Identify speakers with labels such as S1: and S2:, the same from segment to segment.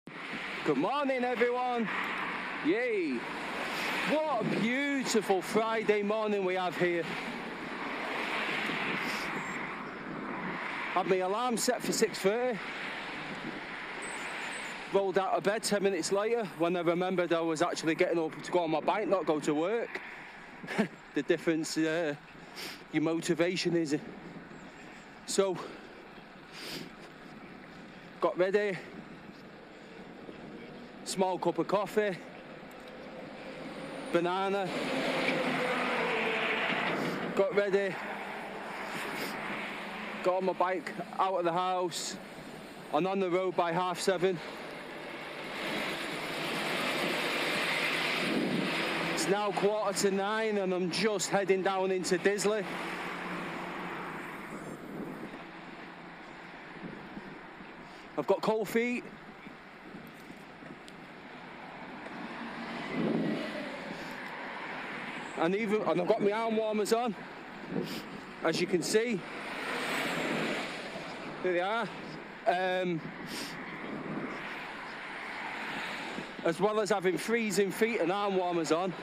S1: Good morning, everyone. Yay. What a beautiful Friday morning we have here. Had my alarm set for 6:30. Rolled out of bed 10 minutes later when I remembered I was actually getting up to go on my bike, not go to work. The difference your motivation is. So, got ready. Small cup of coffee, banana, got ready, got on my bike out of the house and on the road by 7:30. It's now 9:15 and I'm just heading down into Disley. I've got cold feet. And I've got my arm warmers on, as you can see. There they are. As well as having freezing feet and arm warmers on,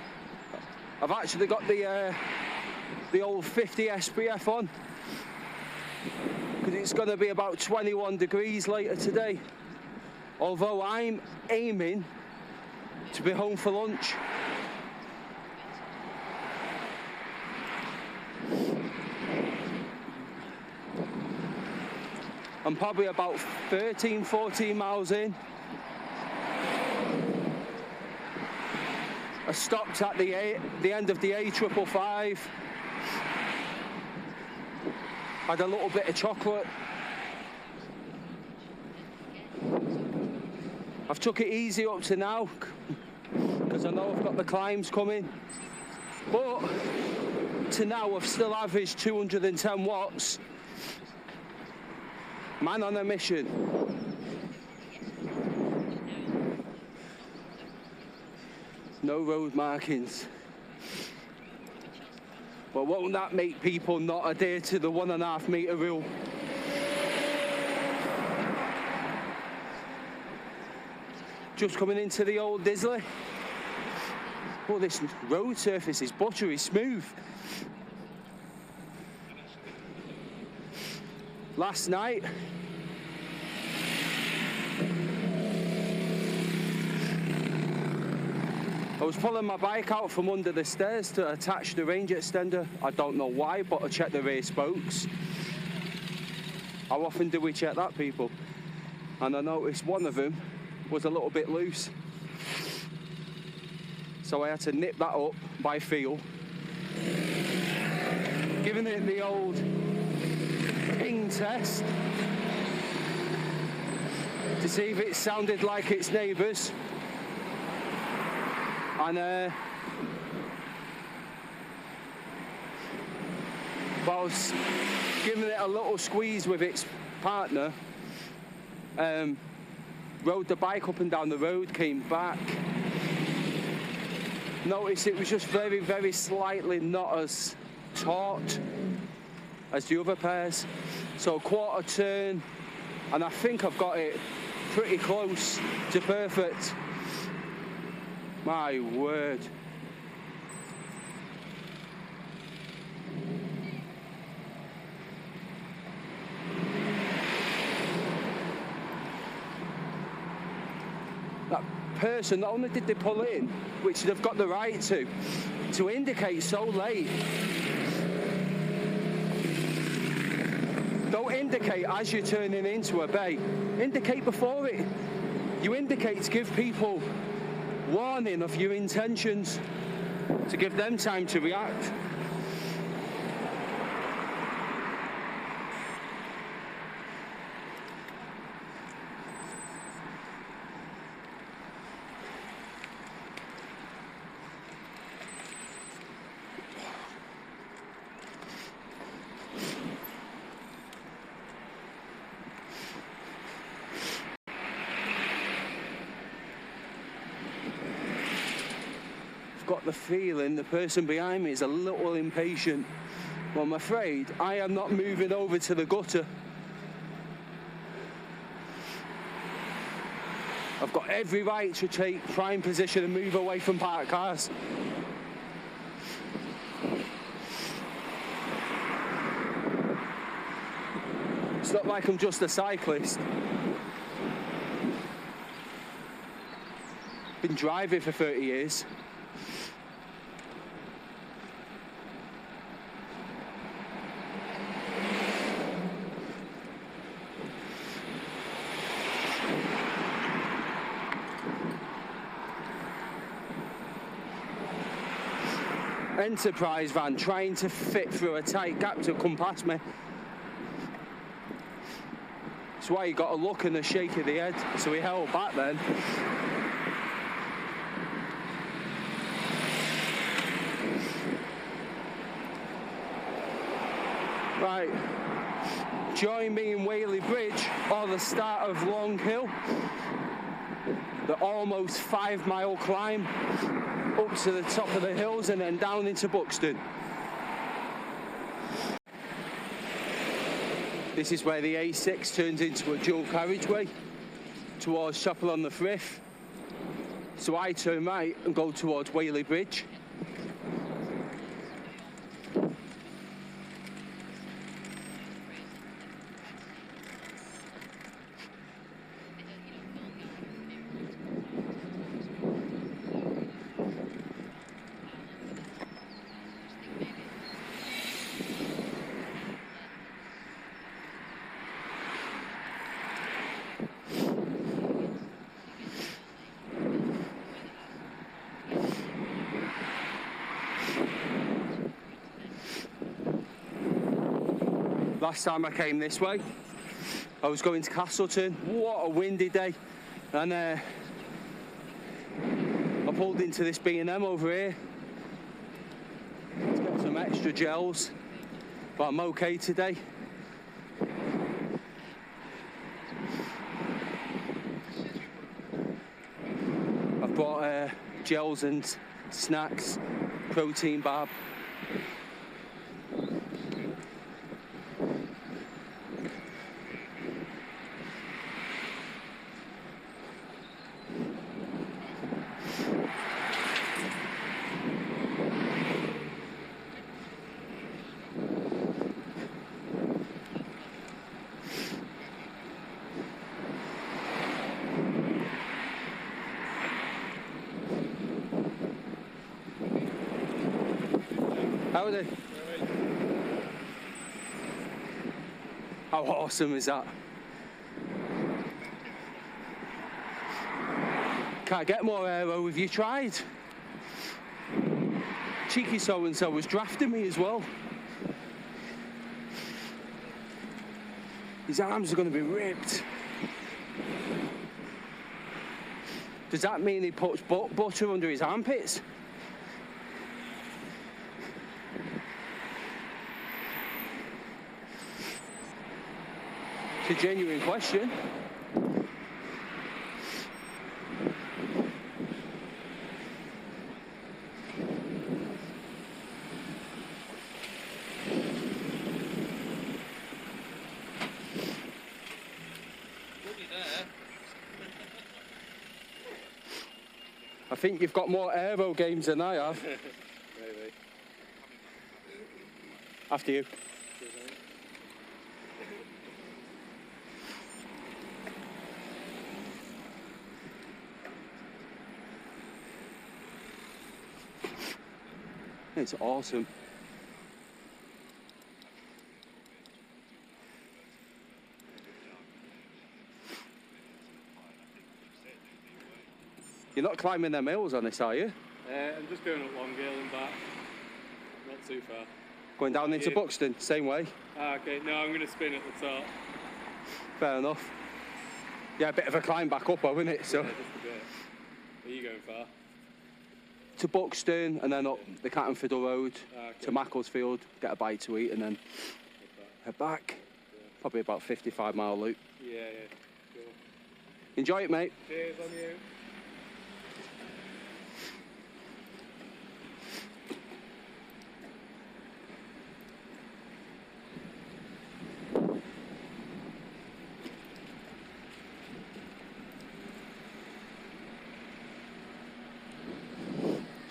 S1: I've actually got the old 50 SPF on, because it's going to be about 21 degrees later today. Although I'm aiming to be home for lunch. I'm probably about 13, 14 miles in. I stopped at the end of the A555. Had a little bit of chocolate. I've took it easy up to now, because I know I've got the climbs coming. But to now I've still averaged 210 watts. Man on a mission. No road markings. But won't that make people not adhere to the 1.5 metre rule? Just coming into the old Disley. Oh, this road surface is buttery smooth. Last night, I was pulling my bike out from under the stairs to attach the range extender. I don't know why, but I checked the rear spokes. How often do we check that, people? And I noticed one of them was a little bit loose. So I had to nip that up by feel. Giving it the old ping test to see if it sounded like its neighbours. And whilst giving it a little squeeze with its partner, rode the bike up and down the road, came back, noticed it was just very, very slightly not as taut as the other pairs. So quarter turn, and I think I've got it pretty close to perfect. My word. That person, not only did they pull in, which they've got the right to indicate so late. Don't indicate as you're turning into a bay. Indicate before it. You indicate to give people warning of your intentions, to give them time to react. Got the feeling the person behind me is a little impatient. Well, I'm afraid I am not moving over to the gutter. I've got every right to take prime position and move away from parked cars. It's not like I'm just a cyclist. Been driving for 30 years. Enterprise van trying to fit through a tight gap to come past me. That's why he got a look and a shake of the head, so he held back then. Right, join me in Whaley Bridge or the start of Long Hill, the almost 5-mile climb up to the top of the hills and then down into Buxton. This is where the A6 turns into a dual carriageway towards Chapel on the Frith. So I turn right and go towards Whaley Bridge. Last time I came this way, I was going to Castleton. What a windy day. And I pulled into this B&M over here to get some extra gels, but I'm okay today. I've bought gels and snacks, protein bar. Howdy. How awesome is that? Can't get more aero. Have you tried? Cheeky so-and-so was drafting me as well. His arms are going to be ripped. Does that mean he puts butter under his armpits? It's a genuine question. I think you've got more aero games than I have.
S2: Maybe.
S1: After you. It's awesome. You're not climbing them hills on this, are you?
S2: I'm just going up Long Hill and back. Not too far.
S1: Going down into Buxton, same way?
S2: Ah, okay. No, I'm going to spin at the top.
S1: Fair enough. Yeah, a bit of a climb back up, isn't it? So.
S2: Yeah, just a bit. Are you going far?
S1: To Buxton and then up the Cattenfiddle Road to Macclesfield, get a bite to eat and then head back.
S2: Yeah.
S1: Probably about 55-mile loop.
S2: Yeah, cool.
S1: Enjoy it, mate.
S2: Cheers on you.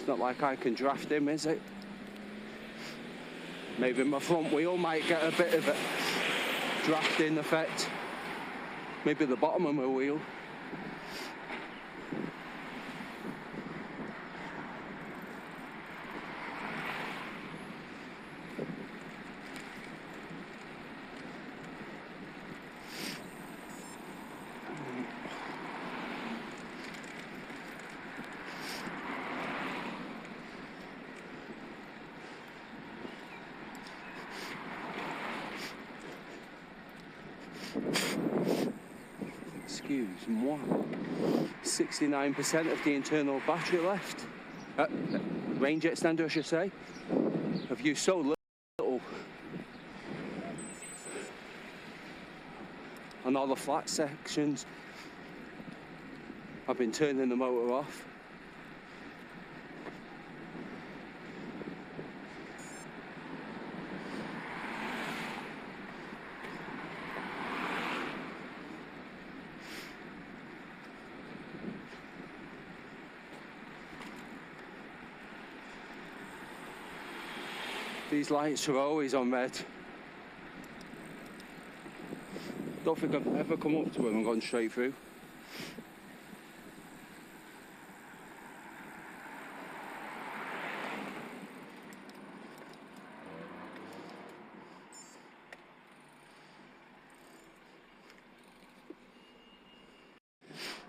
S1: It's not like I can draft him, is it? Maybe my front wheel might get a bit of a drafting effect. Maybe the bottom of my wheel. Excuse moi. 69% of the internal battery left. Range extender, I should say. I've used so little. On all the flat sections, I've been turning the motor off. These lights are always on red. Don't think I've ever come up to them and gone straight through.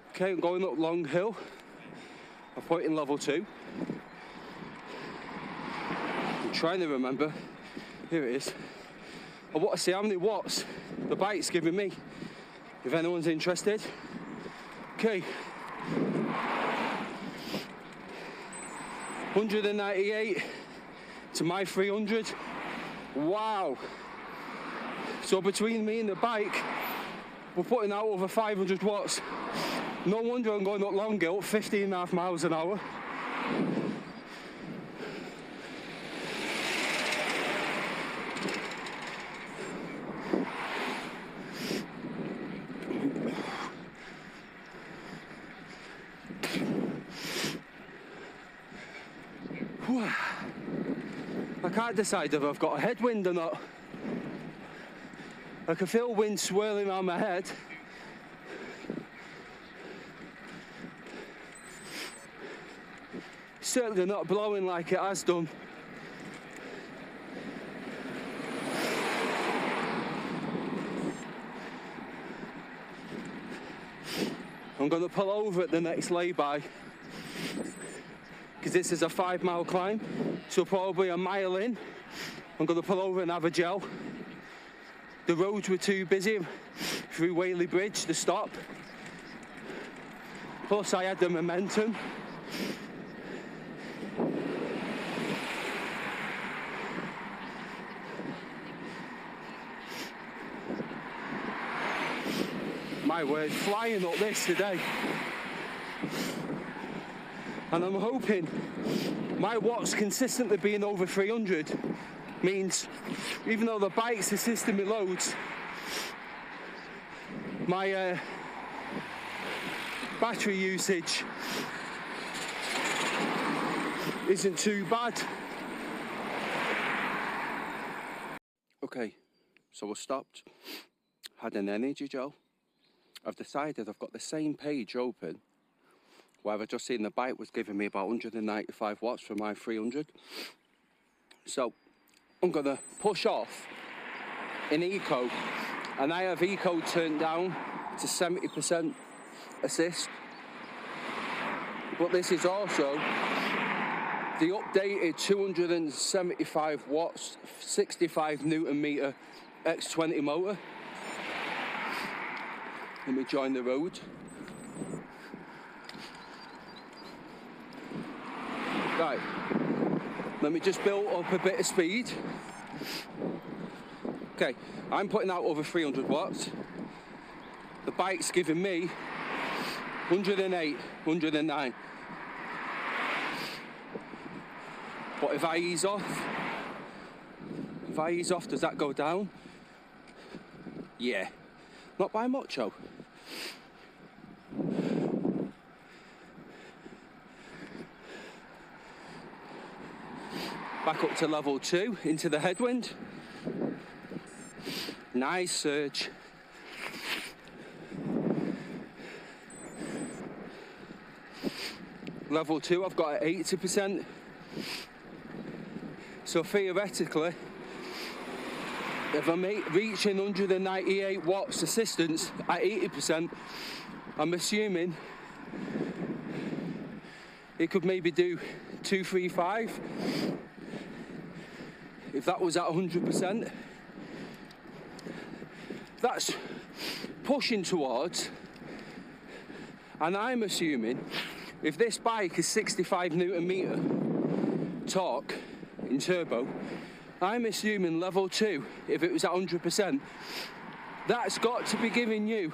S1: Okay, I'm going up Long Hill. I've put in level 2. Trying to remember, here it is. I want to see how many watts the bike's giving me, if anyone's interested. Okay, 198 to my 300. Wow. So between me and the bike, we're putting out over 500 watts. No wonder I'm going up Long Hill, 15.5 miles an hour. I can't decide if I've got a headwind or not. I can feel wind swirling around my head. Certainly not blowing like it has done. I'm going to pull over at the next lay-by, because this is a 5-mile climb, so probably a mile in, I'm going to pull over and have a gel. The roads were too busy through Whaley Bridge to stop. Plus I had the momentum. My word, flying up this today. And I'm hoping my watts consistently being over 300 means, even though the bike's assisting me loads, my battery usage isn't too bad. Okay, so I stopped, had an energy gel. I've decided I've got the same page open where I've just seen the bike was giving me about 195 watts for my 300. So I'm gonna push off in eco, and I have eco turned down to 70% assist. But this is also the updated 275 watts, 65 Newton meter X20 motor. Let me join the road. Right, let me just build up a bit of speed. Okay, I'm putting out over 300 watts. The bike's giving me 108, 109. But if I ease off, does that go down? Yeah, not by much though. Back up to level 2 into the headwind. Nice surge. Level 2 I've got at 80%. So theoretically, if I'm reaching 198 watts assistance at 80%, I'm assuming it could maybe do 235 if that was at 100%. That's pushing towards, and I'm assuming if this bike is 65 Newton meter torque in turbo, I'm assuming level 2, if it was at 100%, that's got to be giving you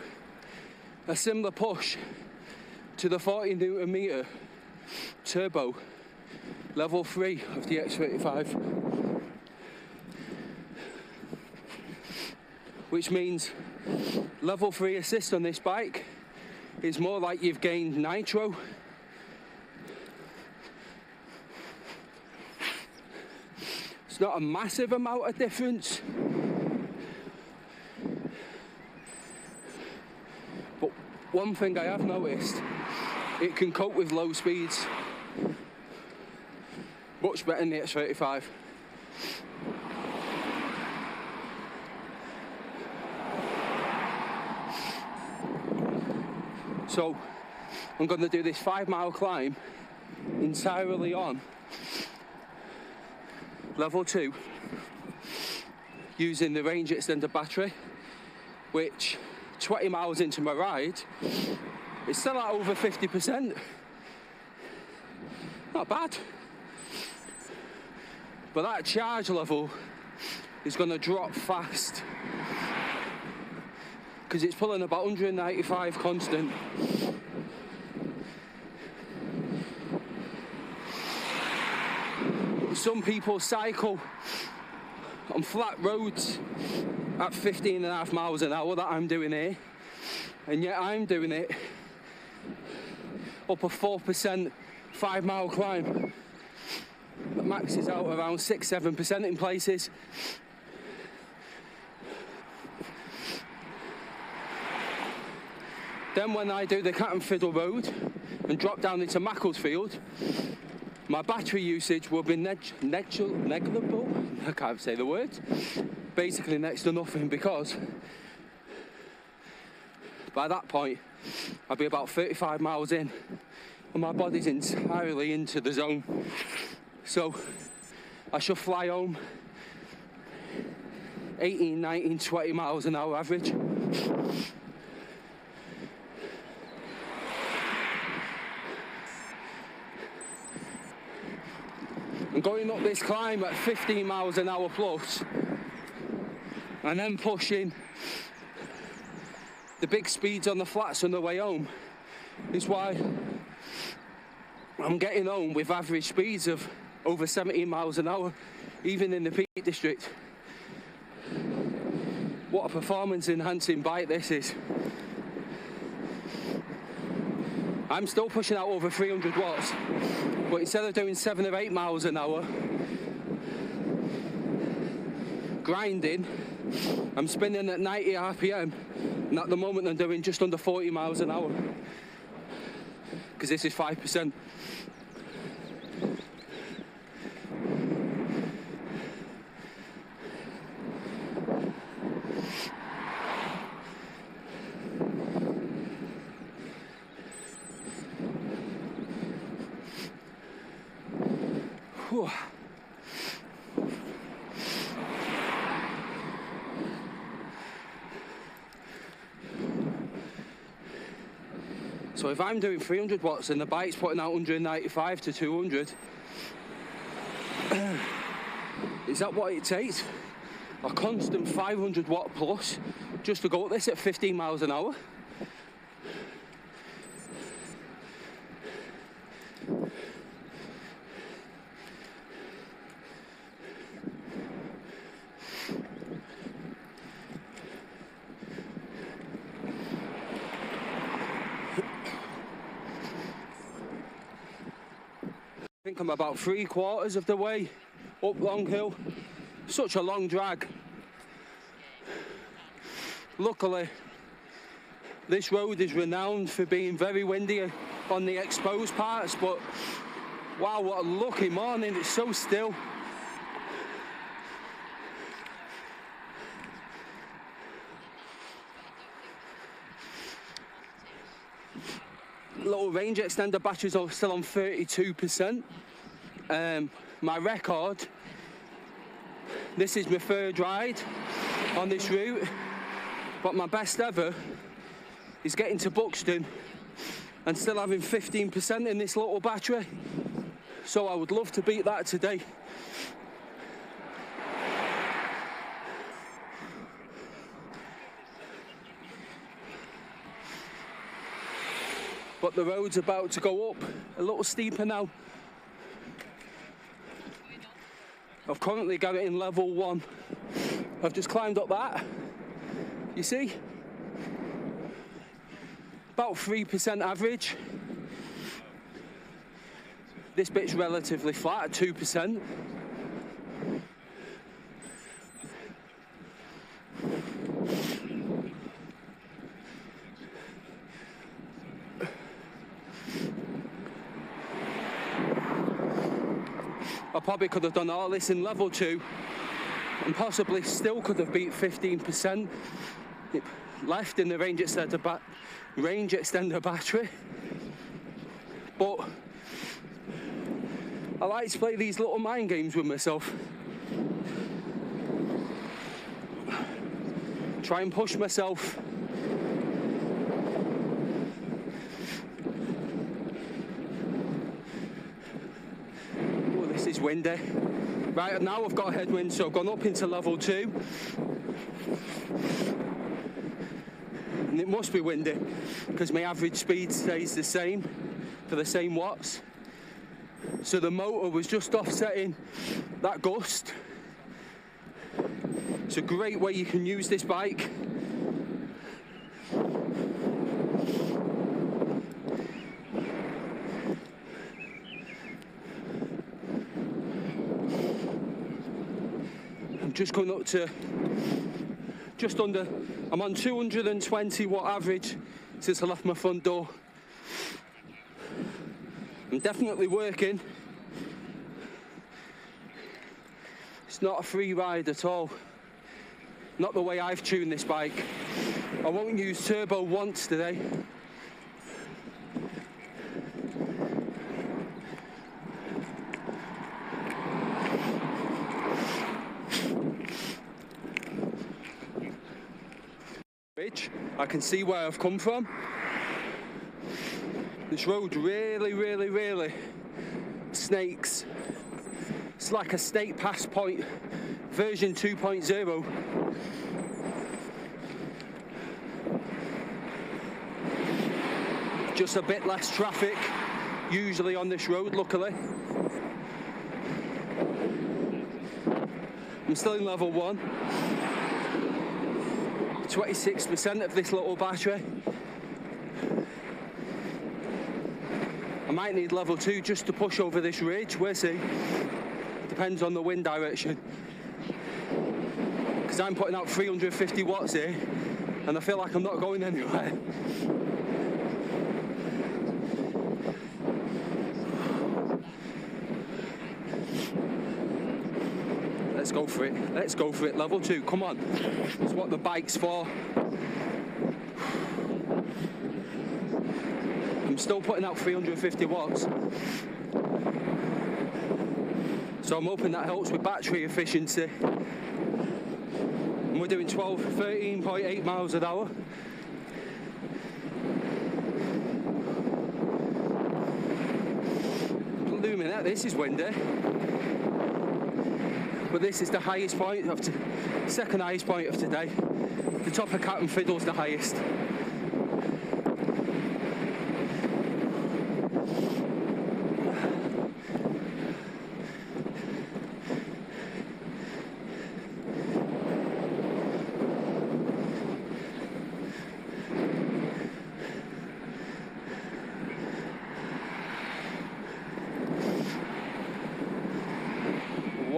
S1: a similar push to the 40 Newton meter turbo level 3 of the X35. Which means level 3 assist on this bike is more like you've gained nitro. It's not a massive amount of difference, but one thing I have noticed, it can cope with low speeds much better than the X35. So I'm going to do this 5-mile climb entirely on level 2 using the range extender battery, which 20 miles into my ride is still at over 50%. Not bad. But that charge level is going to drop fast because it's pulling about 195 constant. Some people cycle on flat roads at 15.5 miles an hour that I'm doing here, and yet I'm doing it up a 4% 5-mile climb that maxes out around 6-7% in places. Then when I do the Cat and Fiddle Road and drop down into Macclesfield, my battery usage will be negligible. I can't say the word. Basically next to nothing, because by that point I'll be about 35 miles in and my body's entirely into the zone. So I should fly home 18, 19, 20 miles an hour average. And going up this climb at 15 miles an hour plus, and then pushing the big speeds on the flats on the way home, is why I'm getting home with average speeds of over 17 miles an hour, even in the Peak District. What a performance enhancing bike this is. I'm still pushing out over 300 watts, but instead of doing 7 or 8 miles an hour grinding, I'm spinning at 90 RPM, and at the moment I'm doing just under 40 miles an hour, because this is 5%. Whew. So if I'm doing 300 watts and the bike's putting out 195 to 200, is that what it takes? A constant 500 watt plus just to go up this at 15 miles an hour? I think I'm about 3/4 of the way up long hill. Such a long drag. Luckily, this road is renowned for being very windy on the exposed parts, but wow, what a lucky morning, it's so still. Little range extender batteries are still on 32%. My record, this is my third ride on this route, but my best ever is getting to Buxton and still having 15% in this little battery. So I would love to beat that today. But the road's about to go up a little steeper now. I've currently got it in level 1. I've just climbed up that. You see? About 3% average. This bit's relatively flat at 2%. I probably could have done all this in level 2 and possibly still could have beat 15% left in the range extender battery. But I like to play these little mind games with myself. Try and push myself. Oh, this is windy. Right, now I've got a headwind, so I've gone up into level 2. And it must be windy, because my average speed stays the same for the same watts. So the motor was just offsetting that gust. It's a great way you can use this bike. I'm just coming up to just under, I'm on 220 watt average since I left my front door. I'm definitely working. It's not a free ride at all. Not the way I've tuned this bike. I won't use turbo once today. I can see where I've come from. This road really snakes. It's like a state pass point, version 2.0. Just a bit less traffic, usually on this road, luckily. I'm still in level 1. 26% of this little battery. I might need level 2 just to push over this ridge, we'll see. Depends on the wind direction. Because I'm putting out 350 watts here, and I feel like I'm not going anywhere. Let's go for it. Let's go for it. Level 2, come on. That's what the bike's for. I'm still putting out 350 watts. So I'm hoping that helps with battery efficiency. And we're doing 13.8 miles an hour. Luminette, this is windy. But this is the highest point of second highest point of today. The top of Cat and Fiddle's the highest.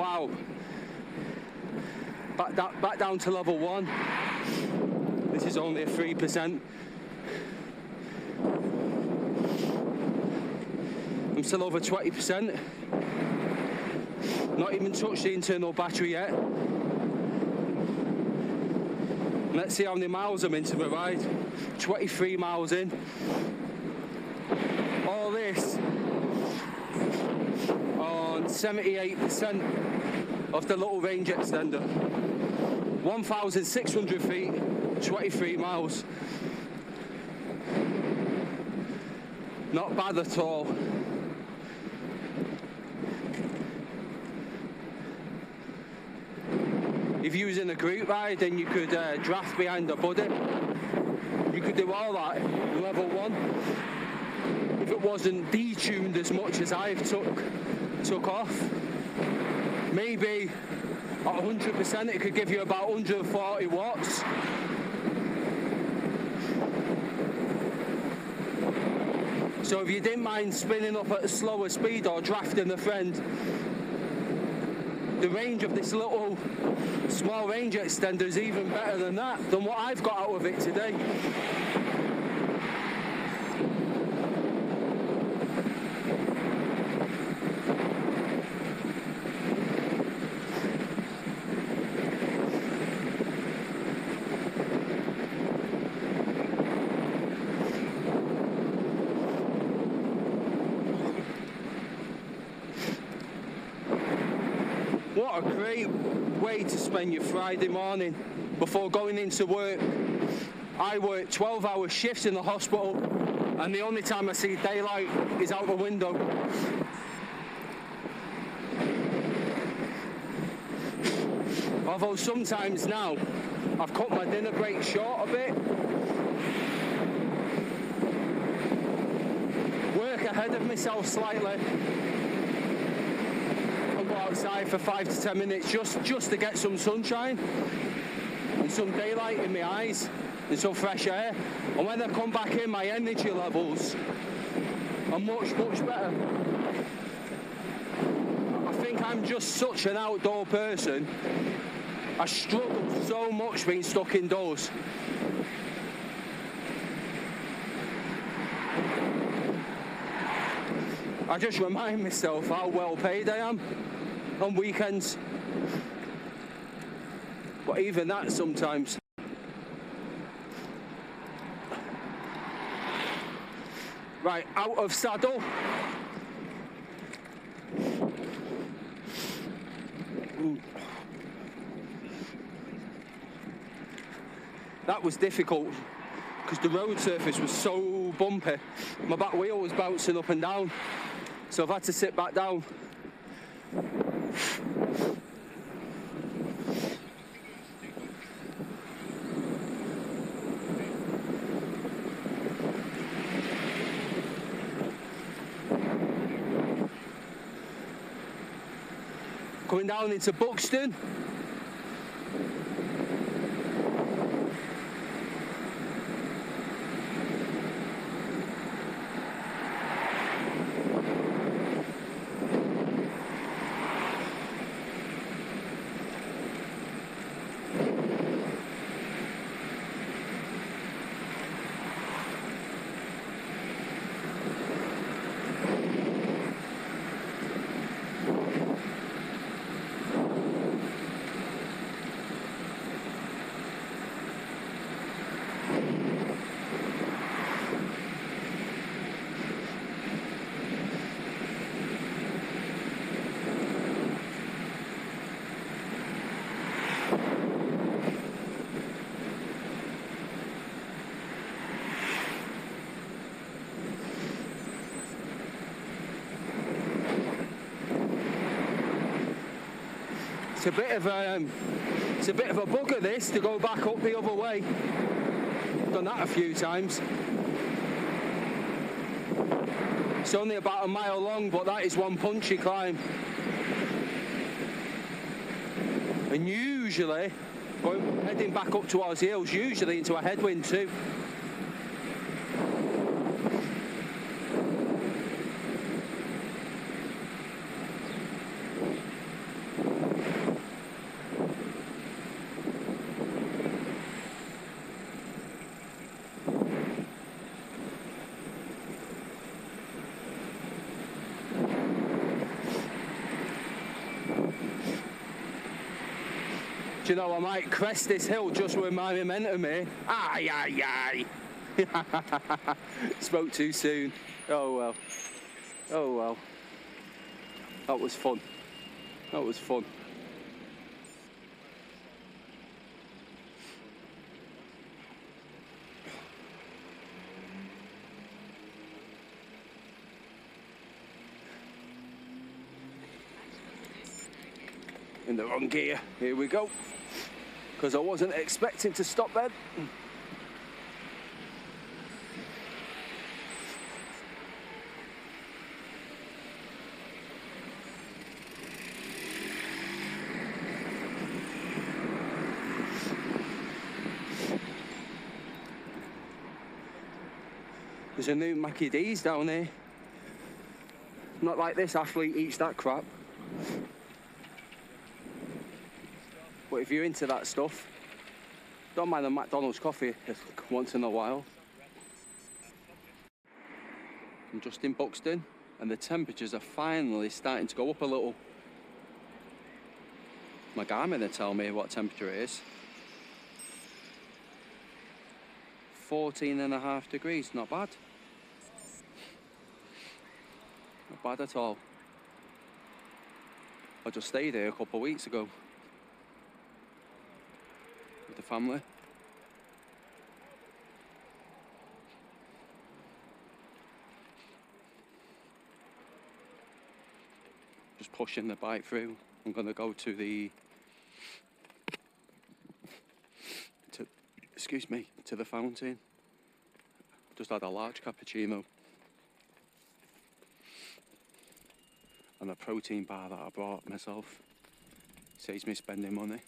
S1: Wow. Back down to level 1. This is only a 3%. I'm still over 20%. Not even touched the internal battery yet. Let's see how many miles I'm into my ride. 23 miles in. All this on 78% of the little range extender. 1,600 feet, 23 miles. Not bad at all. If you was in a group ride, then you could draft behind a buddy. You could do all that in level 1. If it wasn't detuned as much as I've took off. Maybe at 100% it could give you about 140 watts. So if you didn't mind spinning up at a slower speed or drafting a friend, the range of this little small range extender is even better than what I've got out of it today. What a great way to spend your Friday morning before going into work. I work 12-hour shifts in the hospital, and the only time I see daylight is out the window. Although sometimes now I've cut my dinner break short a bit. Work ahead of myself slightly. Outside for 5 to 10 minutes just to get some sunshine and some daylight in my eyes and some fresh air, and when I come back in, my energy levels are much better. I think I'm just such an outdoor person. I struggle so much being stuck indoors. I just remind myself how well paid I am on weekends, but even that sometimes. Right, out of saddle. Ooh. That was difficult because the road surface was so bumpy. My back wheel was bouncing up and down, so I've had to sit back down. Coming down into Buxton. It's a bit of a bugger this to go back up the other way. Done that a few times. It's only about a mile long, but that is one punchy climb. And usually, heading back up towards the hills, usually into a headwind too. you know, I might crest this hill just with my momentum here. Aye, aye, aye. Spoke too soon. Oh well. Oh well. That was fun. That was fun. In the wrong gear. Here we go. Because I wasn't expecting to stop then. There's a new Mackie D's down here. Not like this athlete eats that crap. But if you're into that stuff, don't mind a McDonald's coffee once in a while. I'm just in Buxton and the temperatures are finally starting to go up a little. My Garmin will tell me what temperature it is. 14.5 degrees, not bad. Not bad at all. I just stayed here a couple of weeks ago with the family. Just pushing the bike through. I'm gonna go to the to the fountain. Just had a large cappuccino and a protein bar that I bought myself. Saves me spending money.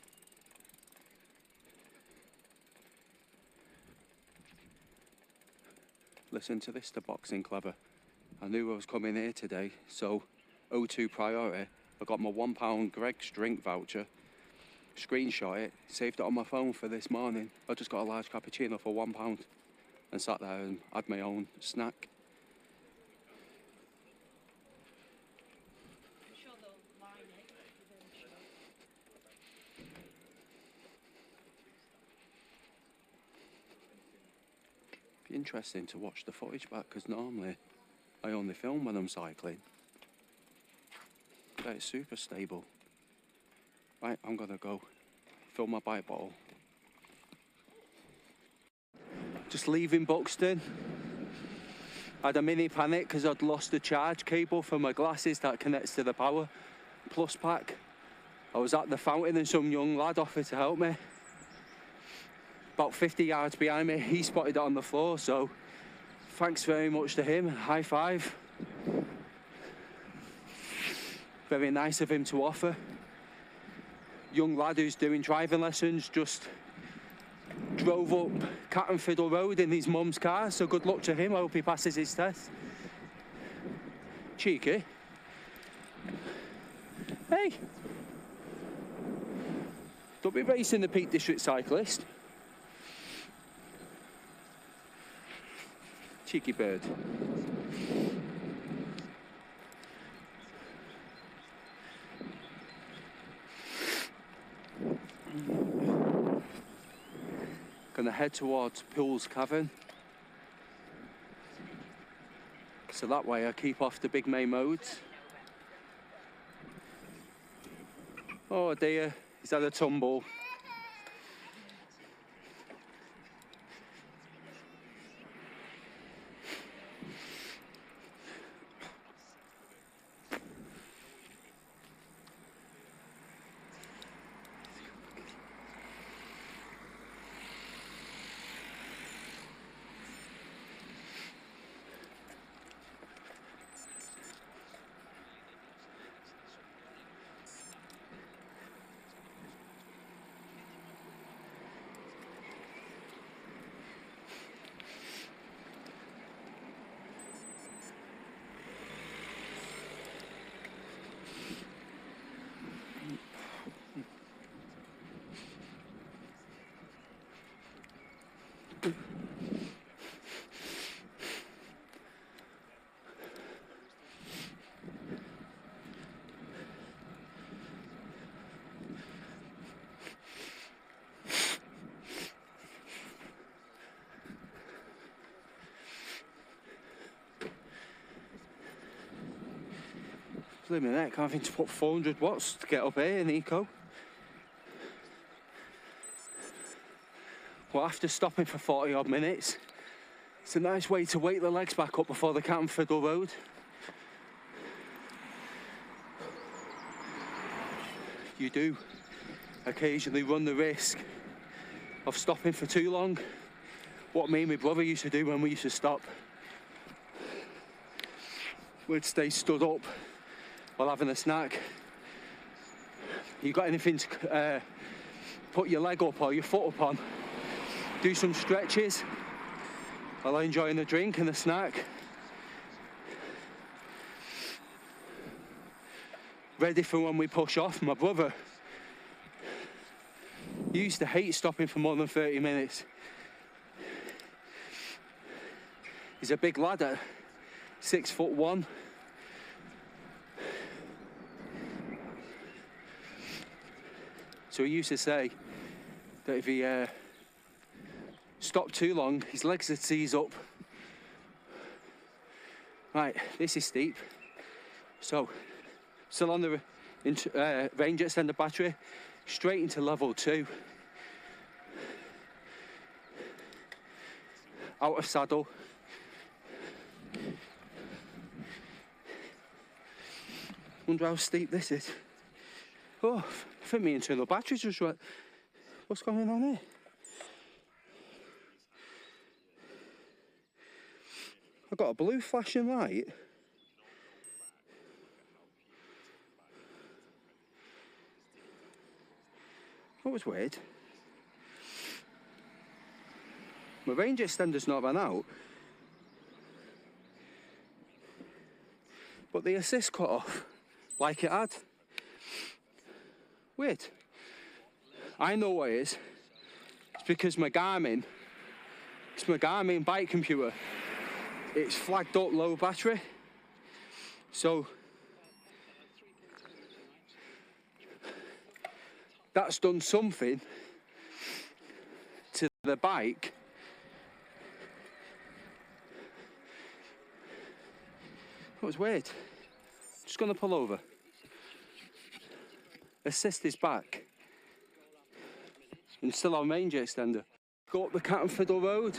S1: Listen to this, the boxing clever. I knew I was coming here today, so O2 priority. I got my £1 Greg's drink voucher, screenshot it, saved it on my phone for this morning. I just got a large cappuccino for £1 and sat there and had my own snack. Be interesting to watch the footage back because normally I only film when I'm cycling. But it's super stable. Right, I'm gonna go fill my bike bottle. Just leaving Buxton. I had a mini panic because I'd lost the charge cable for my glasses that connects to the power plus pack. I was at the fountain and some young lad offered to help me. About 50 yards behind me, he spotted it on the floor, so thanks very much to him. High five. Very nice of him to offer. Young lad who's doing driving lessons just drove up Cat and Fiddle Road in his mum's car, so good luck to him. I hope he passes his test. Cheeky. Hey! Don't be racing the Peak District cyclist. Cheeky bird. Gonna head towards Pools Cavern. So that way I keep off the big main roads. Oh dear, he's had a tumble. Blimey neck, I'm having to put 400 watts to get up here in eco. Well, after stopping for 40 odd minutes, it's a nice way to wake the legs back up before the Macclesfield road. You do occasionally run the risk of stopping for too long. What me and my brother used to do when we used to stop, we'd stay stood up while having a snack. You got anything to put your leg up or your foot up on, do some stretches while enjoying a drink and a snack. Ready for when we push off. My brother, he used to hate stopping for more than 30 minutes. He's a big lad at 6'1". So he used to say that if he stopped too long, his legs would seize up. Right, this is steep. So, still on the range extender battery, straight into level 2. Out of saddle. Wonder how steep this is. Oh, I think my internal battery's just right. What's going on here? I've got a blue flashing light. That was weird. My range extender's not run out, but the assist cut off like it had. Weird. I know what it is. It's because my Garmin bike computer, it's flagged up low battery. So that's done something to the bike that was weird. Just gonna pull over. Assist is back. And still on range extender. Go up the Macclesfield road.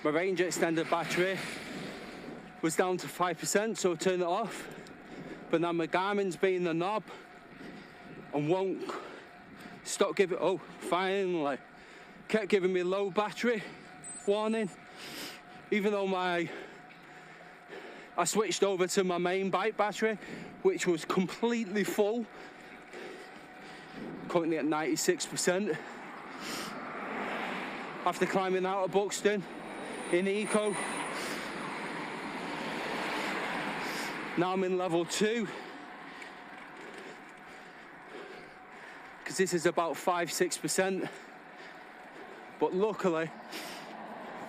S1: My range extender battery was down to 5%, so I turned it off. But now my Garmin's being the knob and won't stop giving, oh, finally. Kept giving me low battery warning, even though I switched over to my main bike battery, which was completely full, currently at 96%. After climbing out of Buxton in eco, now I'm in level 2, because this is about 5–6%. But luckily,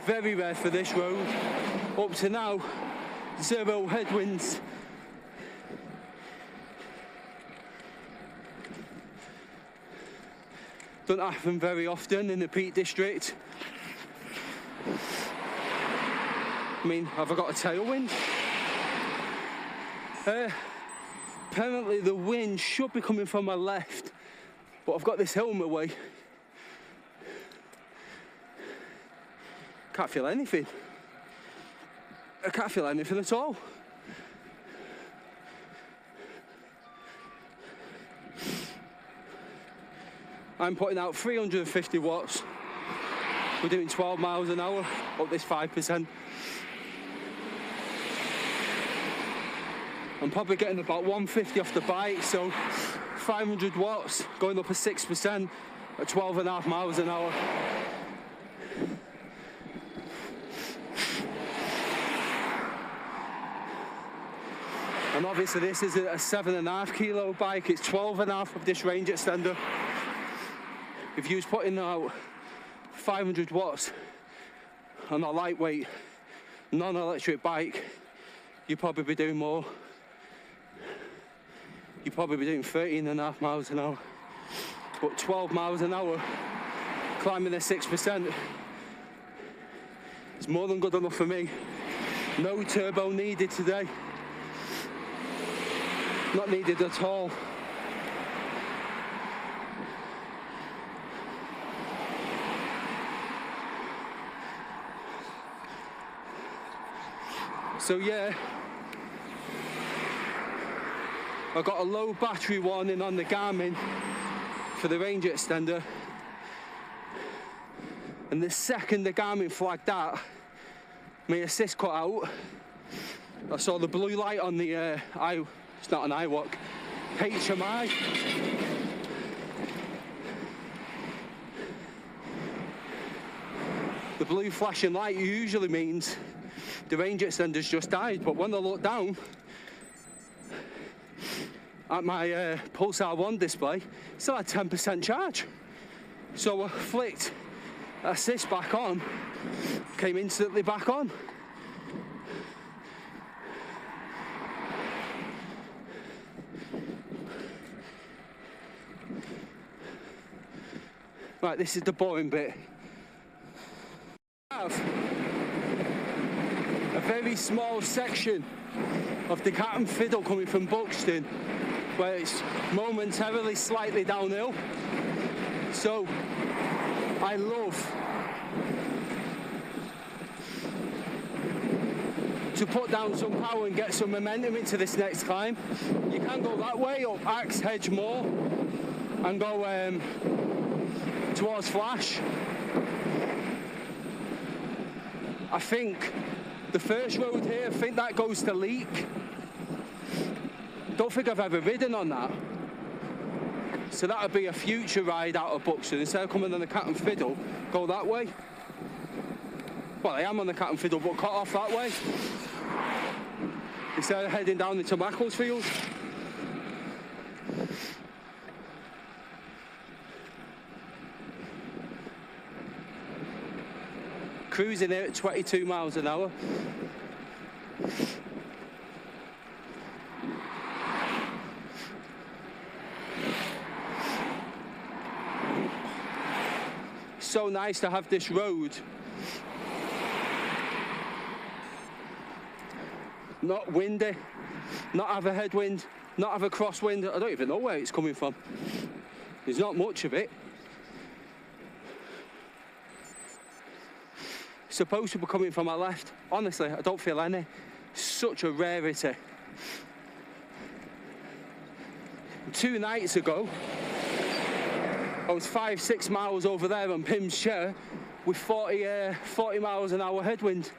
S1: very rare for this road. Up to now, 0 headwinds. Don't happen very often in the Peak District. I mean, have I got a tailwind? Apparently the wind should be coming from my left, but I've got this hill in my way. Can't feel anything. I can't feel anything at all. I'm putting out 350 watts. We're doing 12 miles an hour up this 5%. I'm probably getting about 150 off the bike, so 500 watts going up at 6% at 12.5 miles an hour. And obviously this is a 7.5 kilo bike, it's 12.5 of this range extender. If you was putting out 500 watts on a lightweight, non-electric bike, you'd probably be doing more. You'd probably be doing 13.5 miles an hour. but 12 miles an hour climbing the 6% is more than good enough for me. No turbo needed today. Not needed at all. So yeah, I got a low battery warning on the Garmin for the range extender, and the second the Garmin flagged that, my assist cut out. I saw the blue light on the it's not an iWatch, HMI. The blue flashing light usually means the range extender's just died, but when I look down at my Pulsar 1 display, it still had 10% charge. So I flicked assist back on, came instantly back on. Right, this is the boring bit. I have a very small section of the Cat and Fiddle coming from Buxton where it's momentarily slightly downhill. So I love to put down some power and get some momentum into this next climb. You can go that way up Axe Hedge Moor and go towards Flash. I think the first road here, I think that goes to Leek. Don't think I've ever ridden on that. So that would be a future ride out of Buxton. Instead of coming on the Cat and Fiddle, go that way. Well, I am on the Cat and Fiddle, but cut off that way. Instead of heading down into Macclesfield. Cruising here at 22 miles an hour. So nice to have this road not windy, not have a headwind, not have a crosswind. I don't even know where it's coming from. There's not much of it. Supposed to be coming from my left. Honestly, I don't feel any. Such a rarity. 2 nights ago, I was 5-6 miles over there on Pim's Chair with 40 miles an hour headwind.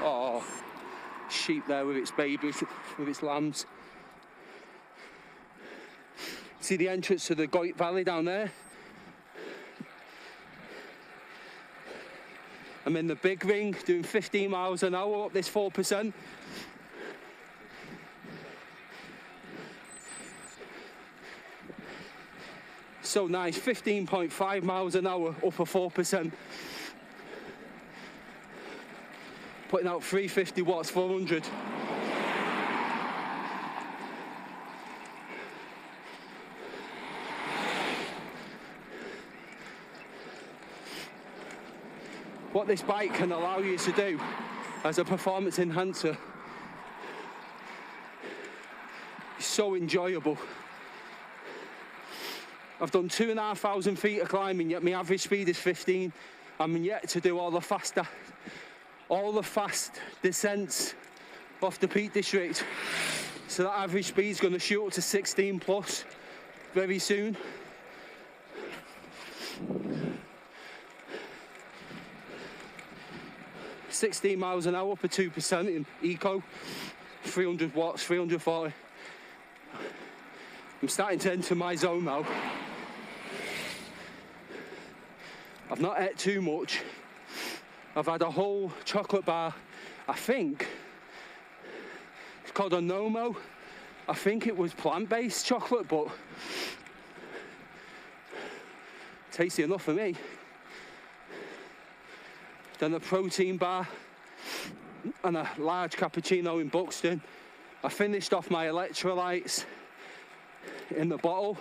S1: Oh, sheep there with its babies, with its lambs. See the entrance to the Goit Valley down there? I'm in the big ring, doing 15 miles an hour up this 4%. So nice, 15.5 miles an hour up a 4%. Putting out 350 watts, 400. What this bike can allow you to do as a performance enhancer is so enjoyable. I've done 2,500 feet of climbing, yet my average speed is 15. I'm yet to do all the fast descents off the Peak District. So that average speed is going to shoot up to 16 plus very soon. $16 miles an hour for 2% in eco, 300 watts, 340. I'm starting to enter my zone now. I've not ate too much. I've had a whole chocolate bar. I think it's called a Nomo. I think it was plant-based chocolate, but tasty enough for me. then a protein bar, and a large cappuccino in Buxton. I finished off my electrolytes in the bottle,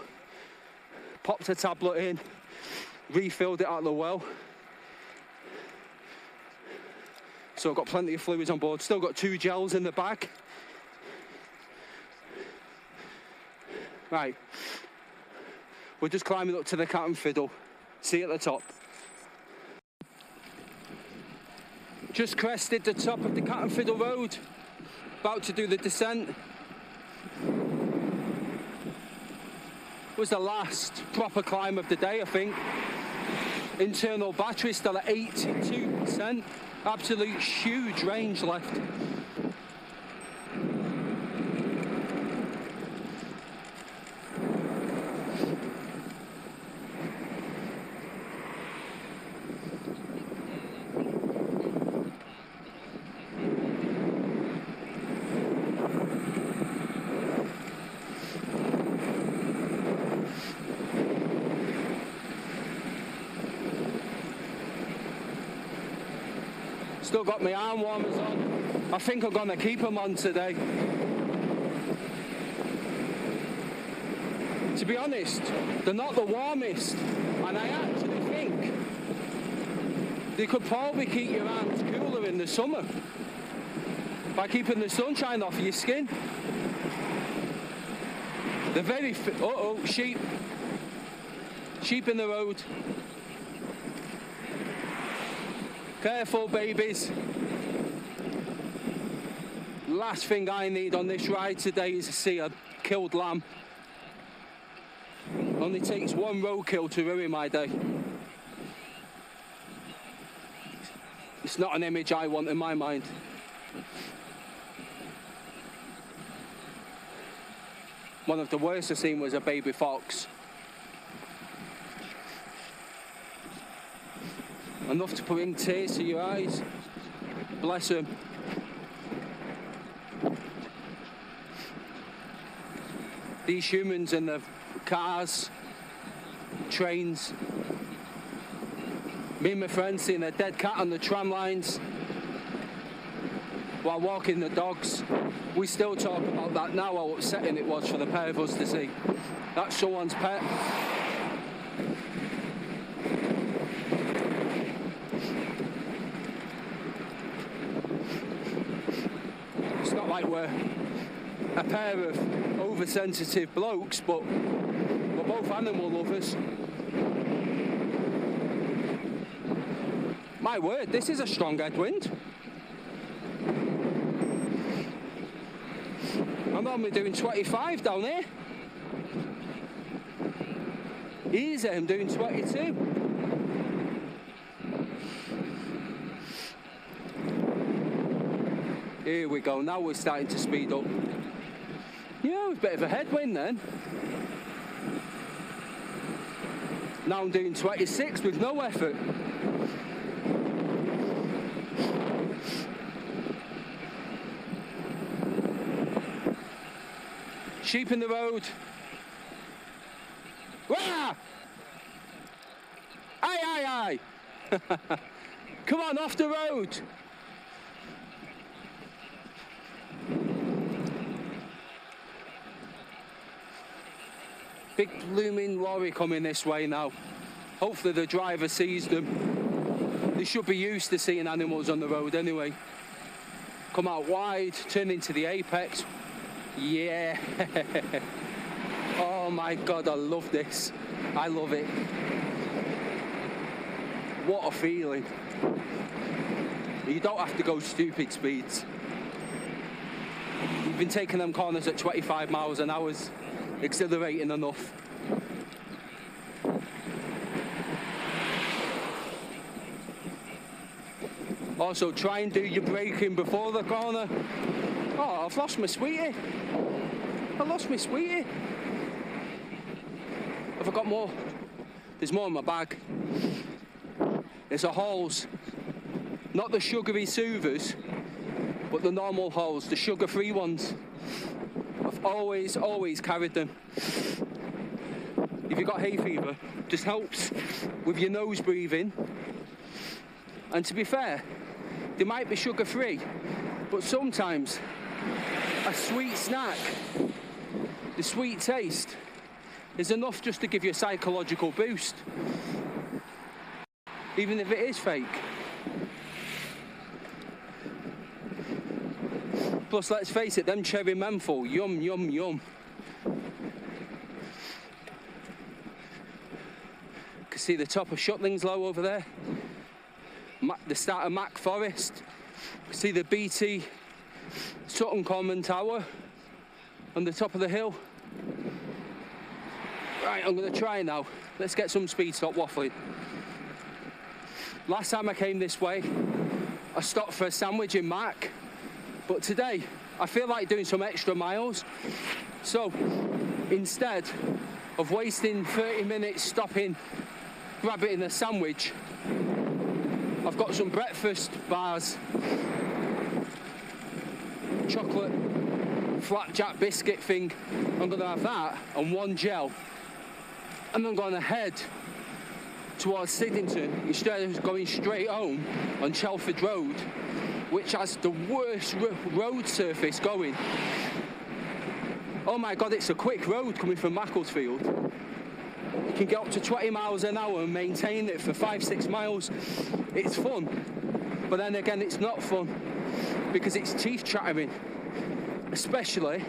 S1: popped a tablet in, refilled it at the well. So I've got plenty of fluids on board. Still got 2 gels in the bag. Right, we're just climbing up to the Cat and Fiddle. See you at the top. Just crested the top of the Cat and Fiddle Road. About to do the descent. Was the last proper climb of the day, I think. Internal battery still at 82%. Absolute huge range left. Still got my arm warmers on. I think I'm gonna keep them on today. To be honest, they're not the warmest, and I actually think they could probably keep your arms cooler in the summer by keeping the sunshine off your skin. They're very uh-oh, sheep. Sheep in the road. Careful, babies. Last thing I need on this ride today is to see a killed lamb. Only takes one roadkill to ruin my day. It's not an image I want in my mind. One of the worst I've seen was a baby fox. Enough to bring tears to your eyes. Bless him. These humans in the cars, trains. Me and my friends seeing a dead cat on the tram lines while walking the dogs. We still talk about that now, how upsetting it was for the pair of us to see. That's someone's pet. Like we're a pair of oversensitive blokes, but we're both animal lovers. My word, this is a strong headwind. I'm only doing 25 down here. Easy, I'm doing 22. Here we go, now we're starting to speed up. Yeah, it was a bit of a headwind then. Now I'm doing 26 with no effort. Sheep in the road. Wah! Aye, aye, aye. Come on, off the road. Big blooming lorry coming this way now. Hopefully the driver sees them. They should be used to seeing animals on the road anyway. Come out wide, turn into the apex. Yeah. Oh my God, I love this. I love it. What a feeling. You don't have to go stupid speeds. You've been taking them corners at 25 miles an hour. Exhilarating enough. Also, try and do your braking before the corner. Oh, I've lost my sweetie. I lost my sweetie. Have I got more? There's more in my bag. It's a Halls. Not the sugary soothers, but the normal Halls, the sugar-free ones. I've always carried them. If you've got hay fever, just helps with your nose breathing. And to be fair, they might be sugar-free, but sometimes a sweet snack, the sweet taste, is enough just to give you a psychological boost, even if it is fake. Plus, let's face it, them cherry menthol, yum, yum, yum. You can see the top of Shutlings Low over there, the start of Mac Forest. You can see the BT Sutton Common Tower on the top of the hill. Right, I'm going to try now. Let's get some speed, stop waffling. Last time I came this way, I stopped for a sandwich in Mac, but today I feel like doing some extra miles. So instead of wasting 30 minutes stopping, grabbing a sandwich, I've got some breakfast bars, chocolate flapjack biscuit thing. I'm going to have that and one gel. And I'm going to head towards Siddington instead of going straight home on Chelford Road, which has the worst road surface going. Oh my God, it's a quick road coming from Macclesfield. You can get up to 20 miles an hour and maintain it for 5-6 miles. It's fun, but then again, it's not fun because it's teeth chattering, especially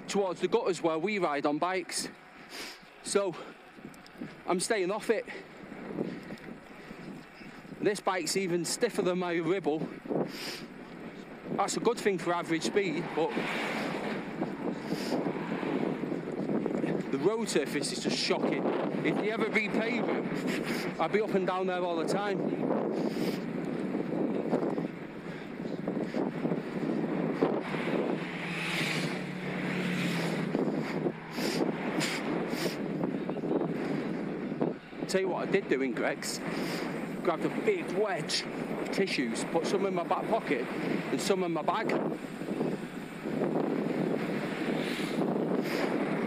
S1: towards the gutters where we ride on bikes. So I'm staying off it. This bike's even stiffer than my Ribble. That's a good thing for average speed, but the road surface is just shocking. If they ever repave it, I'd be up and down there all the time. Tell you what I did do in Greg's, grabbed a big wedge of tissues, put some in my back pocket and some in my bag.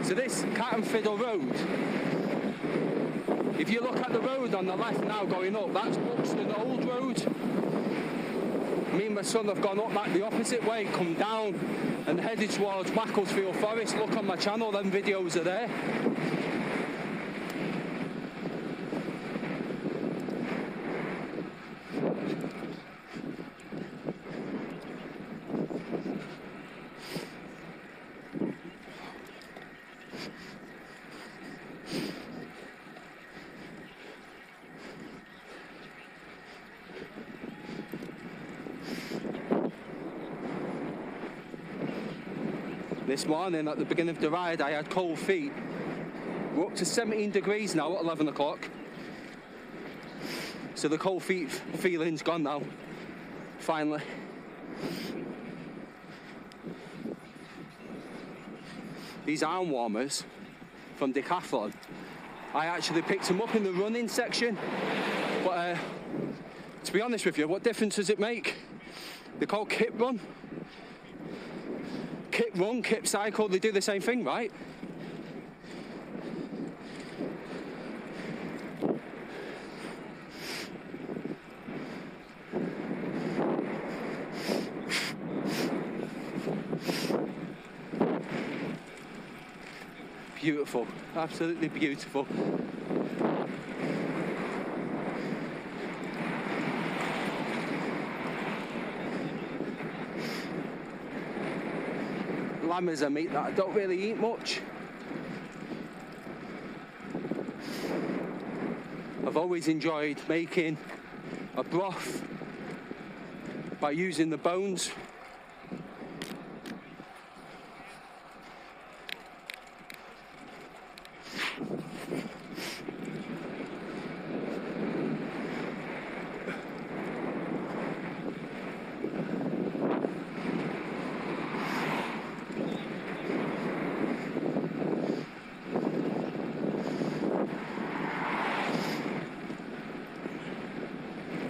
S1: So this Cat and Fiddle Road, if you look at the road on the left now going up, that's Buxton Old Road. Me and my son have gone up back the opposite way, come down and headed towards Macclesfield Forest. Look on my channel, them videos are there. This morning at the beginning of the ride I had cold feet. We're up to 17 degrees now at 11 o'clock. So the cold feet feeling's gone now, finally. These arm warmers from Decathlon, I actually picked them up in the running section. But to be honest with you, what difference does it make? They're called Kip Run. Kip Run, Kip Cycle, they do the same thing, right? Beautiful, absolutely beautiful. Lamb is a meat that I don't really eat much. I've always enjoyed making a broth by using the bones.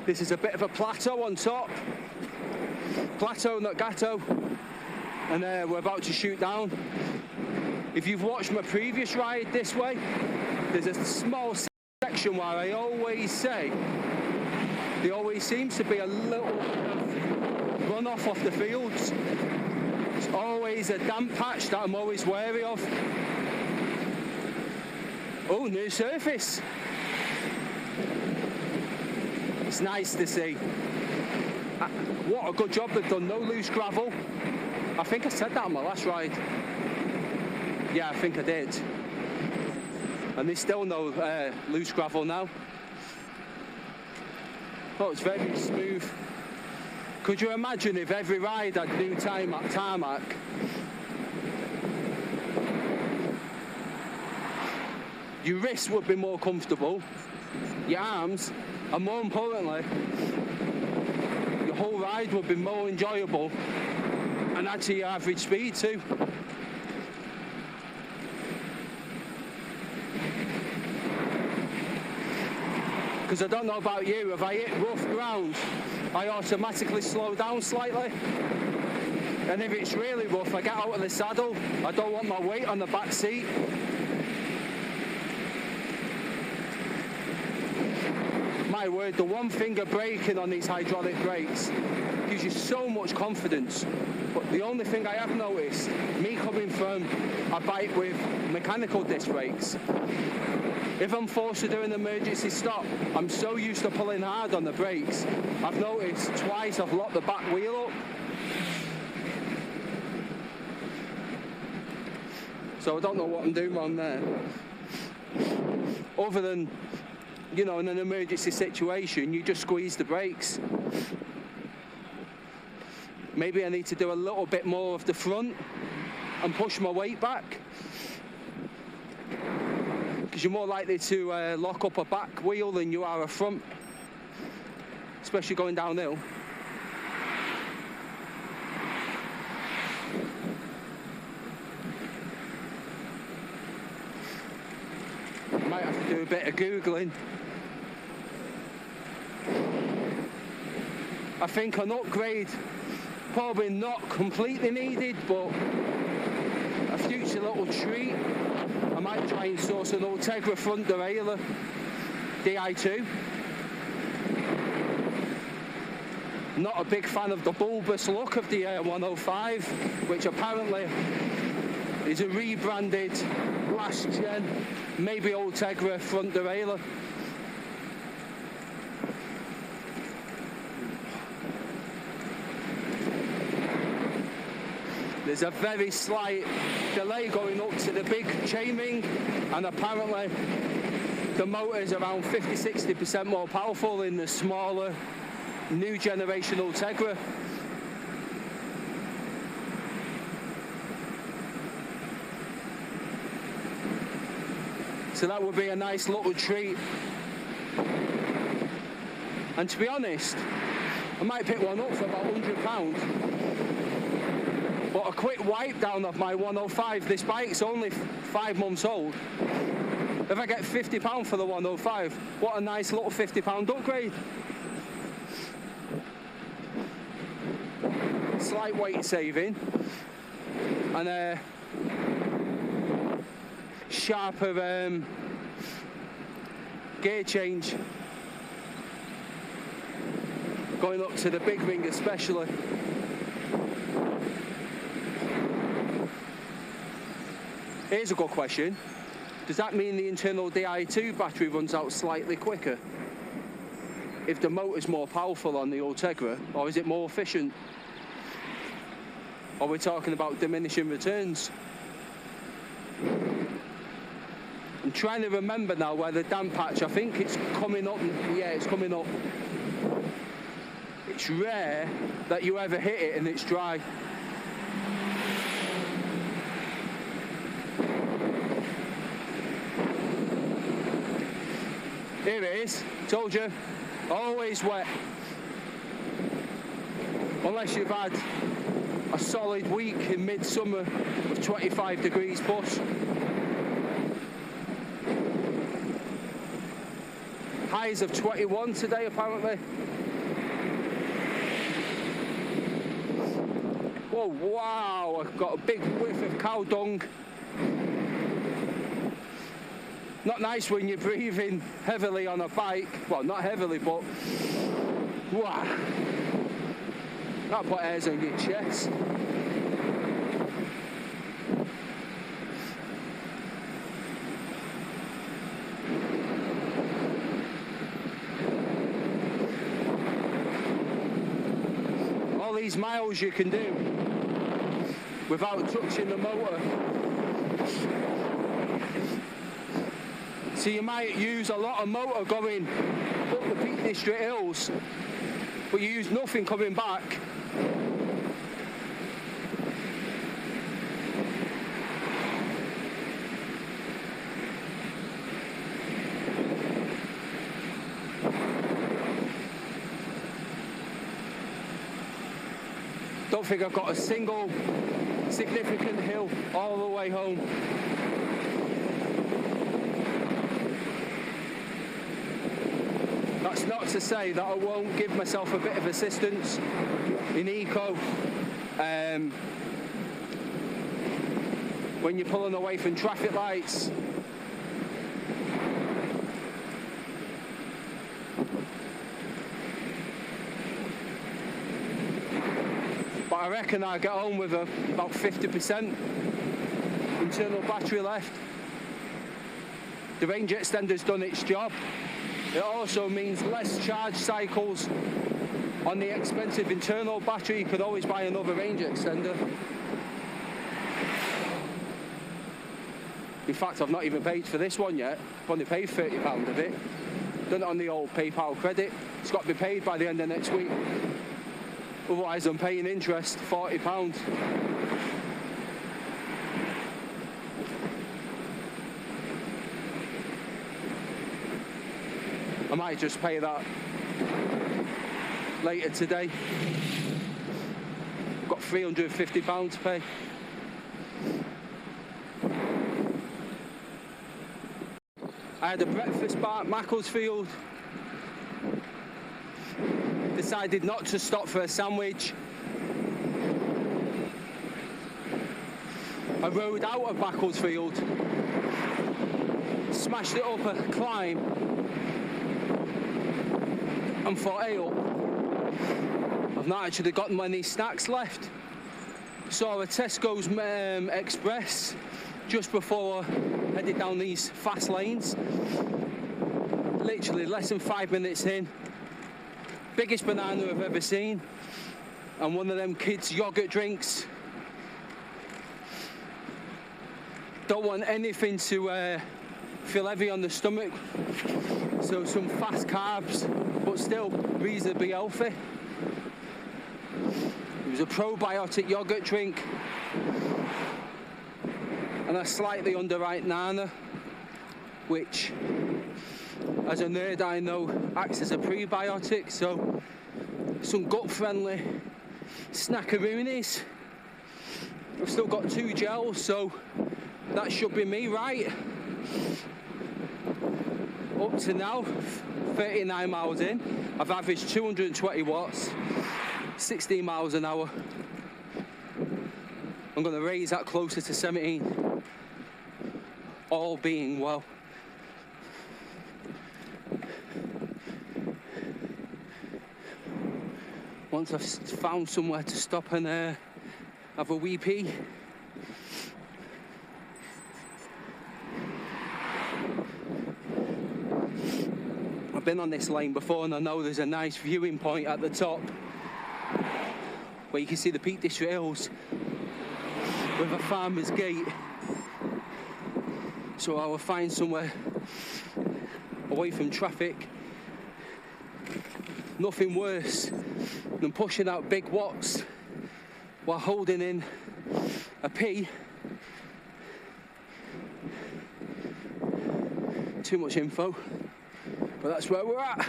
S1: This is a bit of a plateau on top. Plateau, not gateau. And we're about to shoot down. If you've watched my previous ride this way, there's a small section where I always say, the always seems to be a little runoff off the fields. It's always a damp patch that I'm always wary of. Oh, new surface. It's nice to see. What a good job they've done. No loose gravel. I think I said that on my last ride. Yeah, I think I did. And there's still no loose gravel now. Oh, it's very smooth. Could you imagine if every ride had new tarmac? Your wrists would be more comfortable, your arms, and more importantly, your whole ride would be more enjoyable and add to your average speed too. Because I don't know about you, if I hit rough ground, I automatically slow down slightly. And if it's really rough, I get out of the saddle. I don't want my weight on the back seat. My word, the one finger braking on these hydraulic brakes gives you so much confidence. But the only thing I have noticed, me coming from a bike with mechanical disc brakes, if I'm forced to do an emergency stop, I'm so used to pulling hard on the brakes. I've noticed twice I've locked the back wheel up. So I don't know what I'm doing wrong there. Other than, you know, in an emergency situation, you just squeeze the brakes. Maybe I need to do a little bit more of the front and push my weight back. Because you're more likely to lock up a back wheel than you are a front, especially going downhill. Might have to do a bit of Googling. I think an upgrade, probably not completely needed, but a future little treat. I might try and source an Ultegra front derailleur, Di2. Not a big fan of the bulbous look of the 105, which apparently is a rebranded last gen, maybe Ultegra front derailleur. There's a very slight delay going up to the big chain ring, and apparently the motor is around 50–60% more powerful in the smaller new generation Ultegra. So that would be a nice little treat. And to be honest, I might pick one up for about £100. But a quick wipe down of my 105, this bike's only 5 months old. If I get £50 for the 105, what a nice little £50 upgrade. Slight weight saving and a sharper gear change going up to the big ring especially. Here's a good question. Does that mean the internal Di2 battery runs out slightly quicker if the motor's more powerful on the Ultegra, or is it more efficient? Are we talking about diminishing returns? I'm trying to remember now where the damp patch, I think it's coming up. Yeah, it's coming up. It's rare that you ever hit it and it's dry. Here it is, told you, always wet. Unless you've had a solid week in midsummer of 25 degrees plus. Highs of 21 today apparently. Oh wow, I've got a big whiff of cow dung. Not nice when you're breathing heavily on a bike. Well, not heavily, but Wow. That put hairs on your chest. All these miles you can do without touching the motor. So you might use a lot of motor going up the Peak District hills, but you use nothing coming back. Don't think I've got a single significant hill all the way home. That's not to say that I won't give myself a bit of assistance in eco. When you're pulling away from traffic lights. But I reckon I get home with about 50% internal battery left. The range extender's done its job. It also means less charge cycles on the expensive internal battery. You could always buy another range extender. In fact, I've not even paid for this one yet. I've only paid £30 of it. Done it on the old PayPal credit. It's got to be paid by the end of next week. Otherwise, I'm paying interest, £40. I might just pay that later today. I've got £350 to pay. I had a breakfast bar at Macclesfield. Decided not to stop for a sandwich. I rode out of Macclesfield, smashed it up a climb, and thought, hey up, I've not actually got many snacks left. Saw a Tesco's Express just before I headed down these fast lanes. Literally less than 5 minutes in. Biggest banana I've ever seen. And one of them kids' yogurt drinks. Don't want anything to feel heavy on the stomach. So some fast carbs, but still reasonably healthy. It was a probiotic yogurt drink. And a slightly underripe nana, which, as a nerd, I know acts as a prebiotic, so some gut-friendly snackaroonies. I've still got 2 gels, so that should be me, right? Up to now, 39 miles in, I've averaged 220 watts, 16 miles an hour. I'm going to raise that closer to 17, all being well. Once I've found somewhere to stop and have a wee pee. I've been on this lane before and I know there's a nice viewing point at the top where you can see the Peak District hills with a farmer's gate. So I will find somewhere away from traffic. Nothing worse than pushing out big watts while holding in a pee. Too much info, but that's where we're at.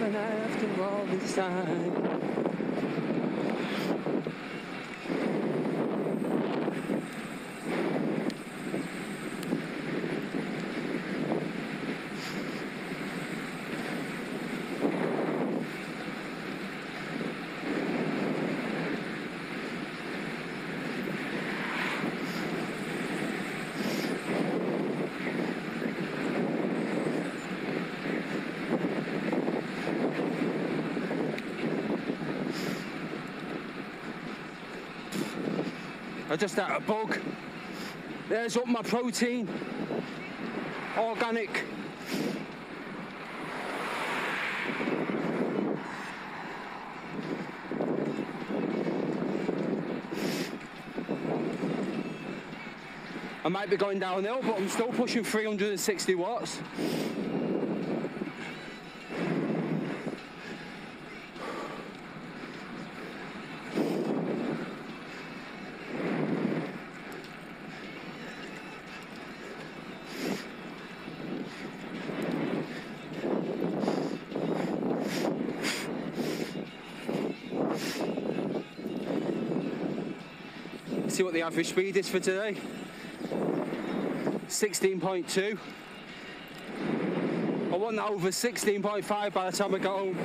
S1: And after all this time. I just had a bug. There's up my protein. Organic. I might be going downhill, but I'm still pushing 360 watts. See what the average speed is for today. 16.2. I want that over 16.5 by the time I get home.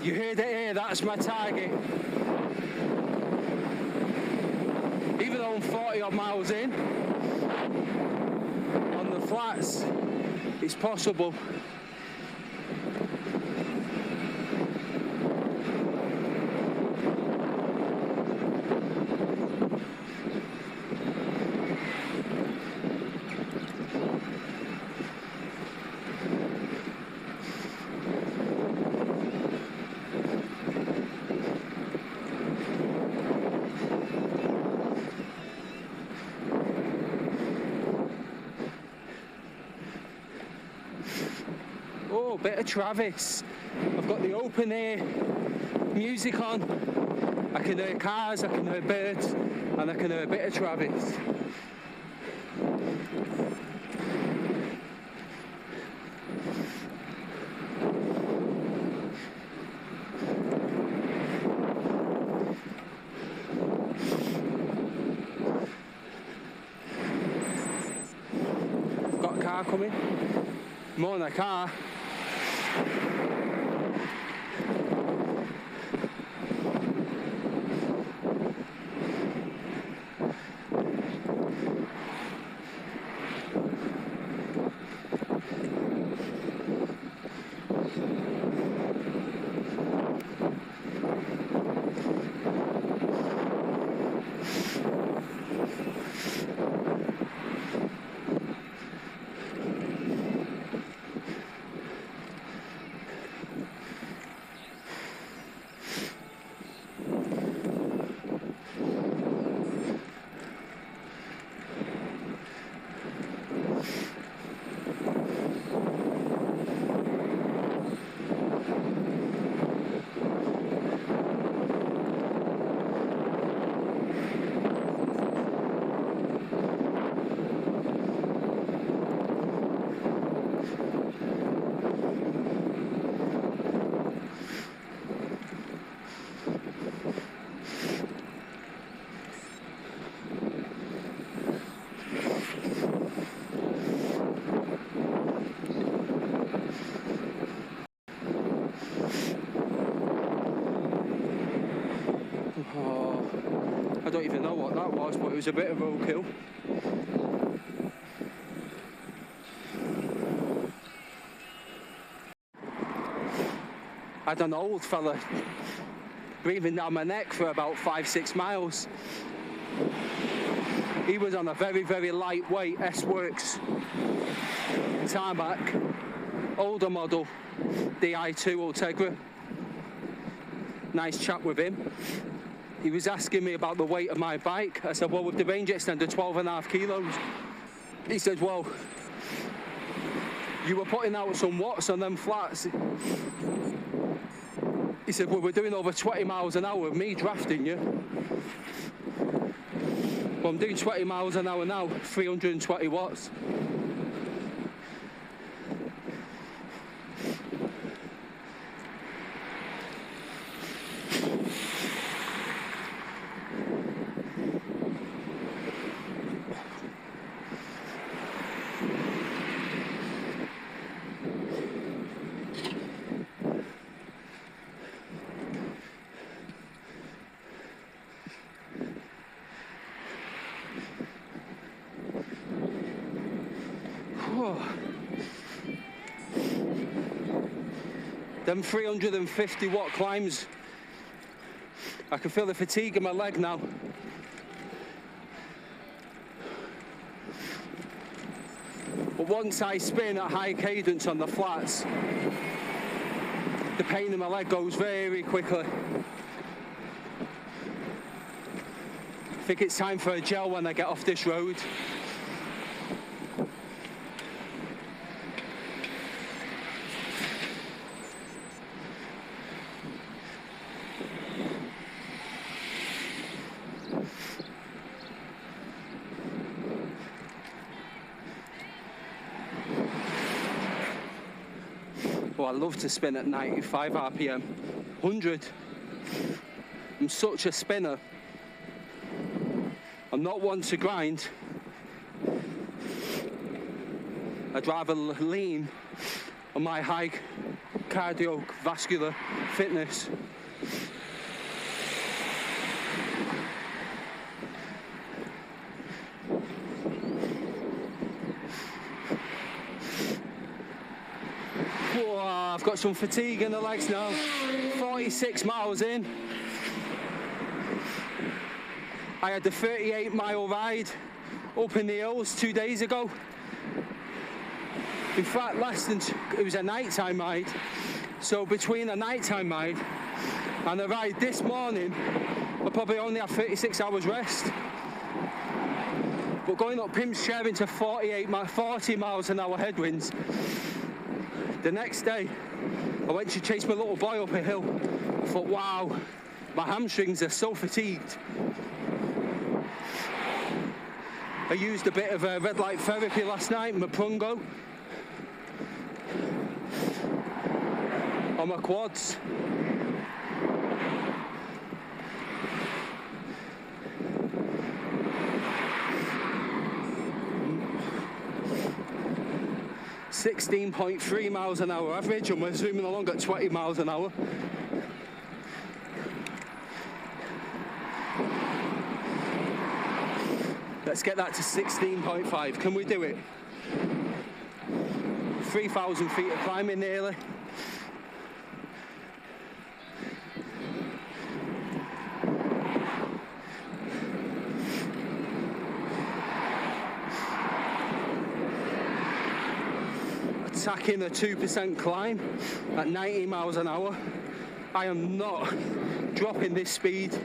S1: You heard it here, that's my target. Even though I'm 40 odd miles in, on the flats, it's possible. Oh, bit of Travis. I've got the open air music on. I can hear cars, I can hear birds, and I can hear a bit of Travis. Got a car coming. More than a car. Oh, I don't even know what that was, but it was a bit of roadkill. I had an old fella breathing down my neck for about 5-6 miles. He was on a very, very lightweight S-Works tarmac, older model, DI2 Ultegra. Nice chat with him. He was asking me about the weight of my bike. I said, well, with the range extender, 12.5 kilos. He said, well, you were putting out some watts on them flats. He said, well, we're doing over 20 miles an hour with me drafting you. Well, I'm doing 20 miles an hour now, 320 watts. Them 350 watt climbs, I can feel the fatigue in my leg now. But once I spin at high cadence on the flats, the pain in my leg goes very quickly. I think it's time for a gel when I get off this road. Oh, I love to spin at 95 RPM, 100. I'm such a spinner. I'm not one to grind. I'd rather lean on my high cardiovascular fitness. Whoa, I've got some fatigue in the legs now. 46 miles in. I had the 38-mile ride up in the hills 2 days ago. In fact, it was a nighttime ride. So between a nighttime ride and a ride this morning, I probably only have 36 hours rest. But going up Pim's Chair into 40 miles an hour headwinds. The next day, I went to chase my little boy up a hill. I thought, wow, my hamstrings are so fatigued. I used a bit of red light therapy last night, my prungo, on my quads. (16.3 miles an hour average, and we're zooming along at 20 miles an hour. Let's get that to 16.5. Can we do it? 3,000 feet of climbing nearly. Attacking a 2% climb at 90 miles an hour. I am not dropping this speed,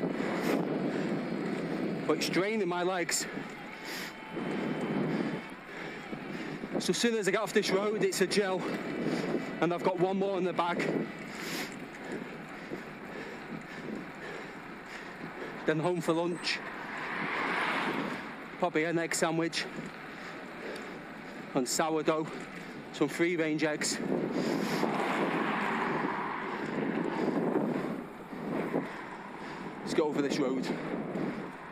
S1: but it's draining my legs. So as soon as I get off this road, it's a gel, and I've got one more in the bag. Then home for lunch. Probably an egg sandwich on sourdough, some free-range eggs. Let's go over this road.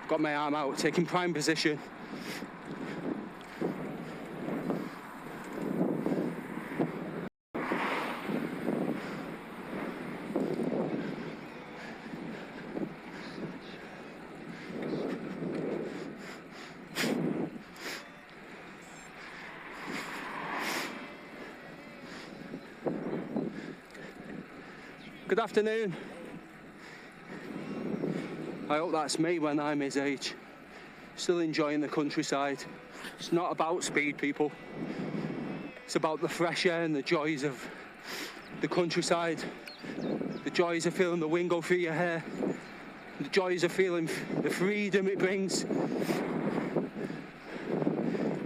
S1: Got my arm out, taking prime position. Good afternoon. I hope that's me when I'm his age. Still enjoying the countryside. It's not about speed, people. It's about the fresh air and the joys of the countryside. The joys of feeling the wind go through your hair. The joys of feeling the freedom it brings.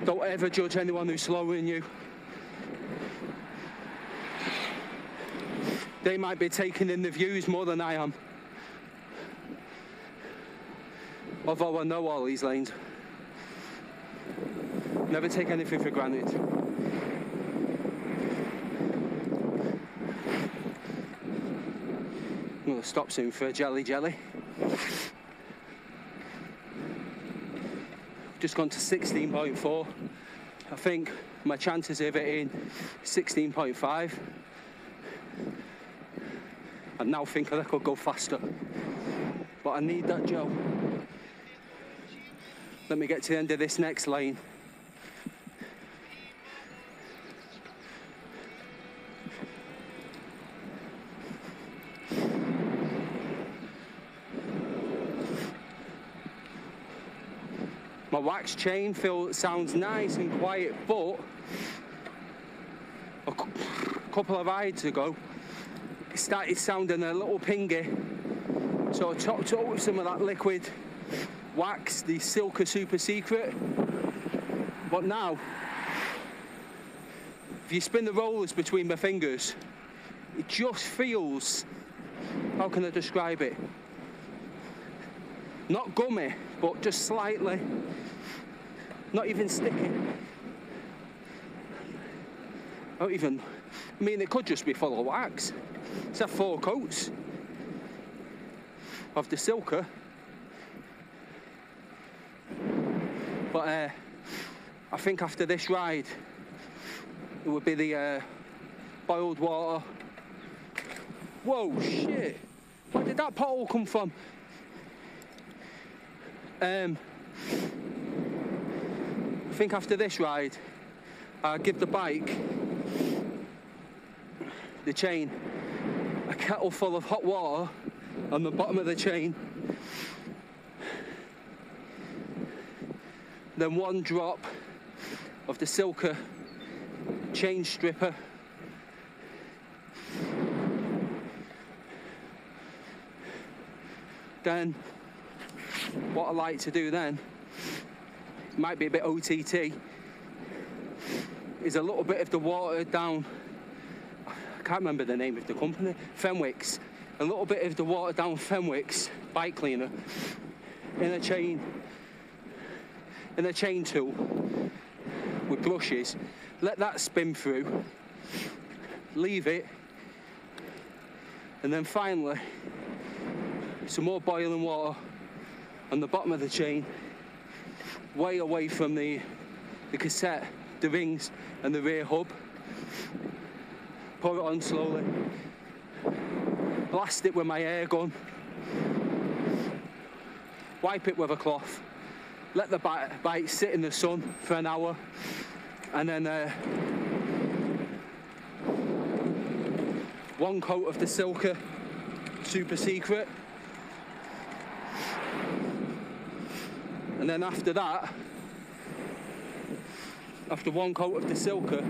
S1: Don't ever judge anyone who's slower than you. They might be taking in the views more than I am. Although I know all these lanes. Never take anything for granted. I'm going to stop soon for a jelly. Just gone to 16.4. I think my chances of hitting 16.5. I now think I could go faster, but I need that gel. Let me get to the end of this next lane. My wax chain sounds nice and quiet, but a couple of rides ago, it started sounding a little pingy. So I topped it up with some of that liquid wax, the Silka Super Secret. But now, if you spin the rollers between my fingers, it just feels, how can I describe it? Not gummy, but just slightly, not even sticky. I mean, it could just be full of wax. It's had 4 coats of the Silka. But I think after this ride, it would be the boiled water. Whoa, shit. Where did that pothole come from? I think after this ride, I'll give the bike, the chain, a kettle full of hot water on the bottom of the chain. Then 1 drop of the Silka chain stripper. Then what I like to do then, might be a bit OTT, is a little bit of the watered down, I can't remember the name of the company, Fenwick's, a little bit of the watered down Fenwick's bike cleaner in a chain tool with brushes. Let that spin through, leave it, and then finally some more boiling water on the bottom of the chain, way away from the cassette, the rings and the rear hub. Pour it on slowly, blast it with my air gun, wipe it with a cloth, let the bike sit in the sun for an hour, and then 1 coat of the Silka Super Secret. And then after that, after 1 coat of the Silka,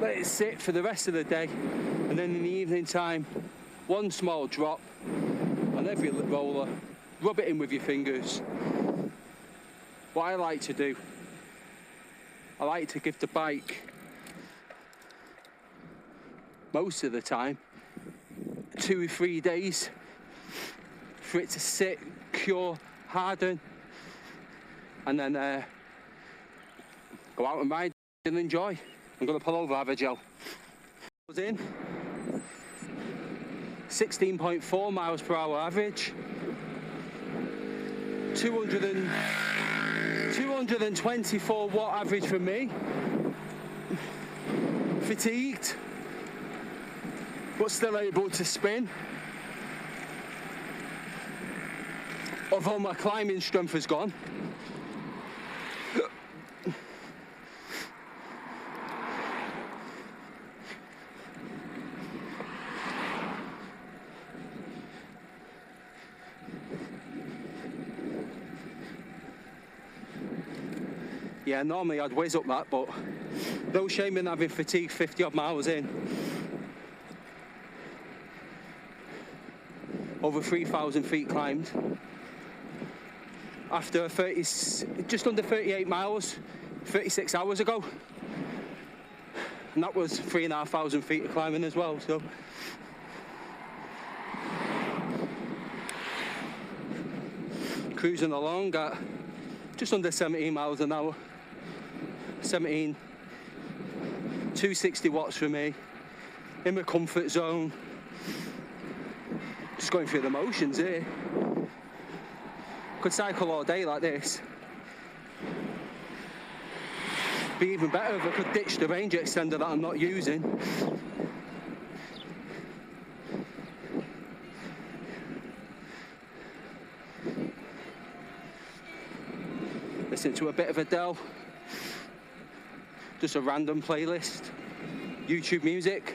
S1: let it sit for the rest of the day, and then in the evening time, 1 small drop on every roller, rub it in with your fingers. What I like to do, I like to give the bike, most of the time, 2 or 3 days for it to sit, cure, harden, and then go out and ride and enjoy. I'm going to pull over, have a gel. Was in 16.4 miles per hour average, 224 watt average for me. Fatigued, but still able to spin. Although my climbing strength has gone. Yeah, normally I'd whiz up that, but no shame in having fatigue 50 odd miles in. Over 3,000 feet climbed. After just under 38 miles, 36 hours ago. And that was 3,500 feet of climbing as well, so. Cruising along at just under 17 miles an hour. 17, 260 watts for me, in my comfort zone. Just going through the motions here. Could cycle all day like this. Be even better if I could ditch the range extender that I'm not using. Listen to a bit of Adele. Just a random playlist. YouTube music.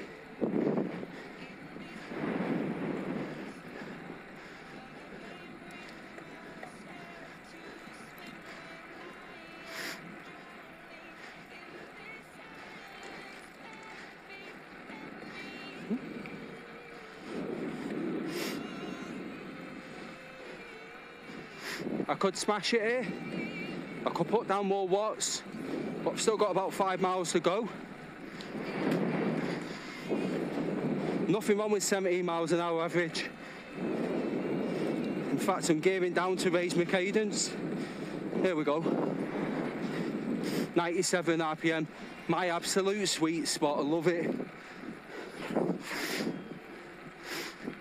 S1: I could smash it here. I could put down more watts, but I've still got about 5 miles to go. Nothing wrong with 17 miles an hour average. In fact, I'm gearing down to raise my cadence. Here we go. 97 RPM, my absolute sweet spot, I love it.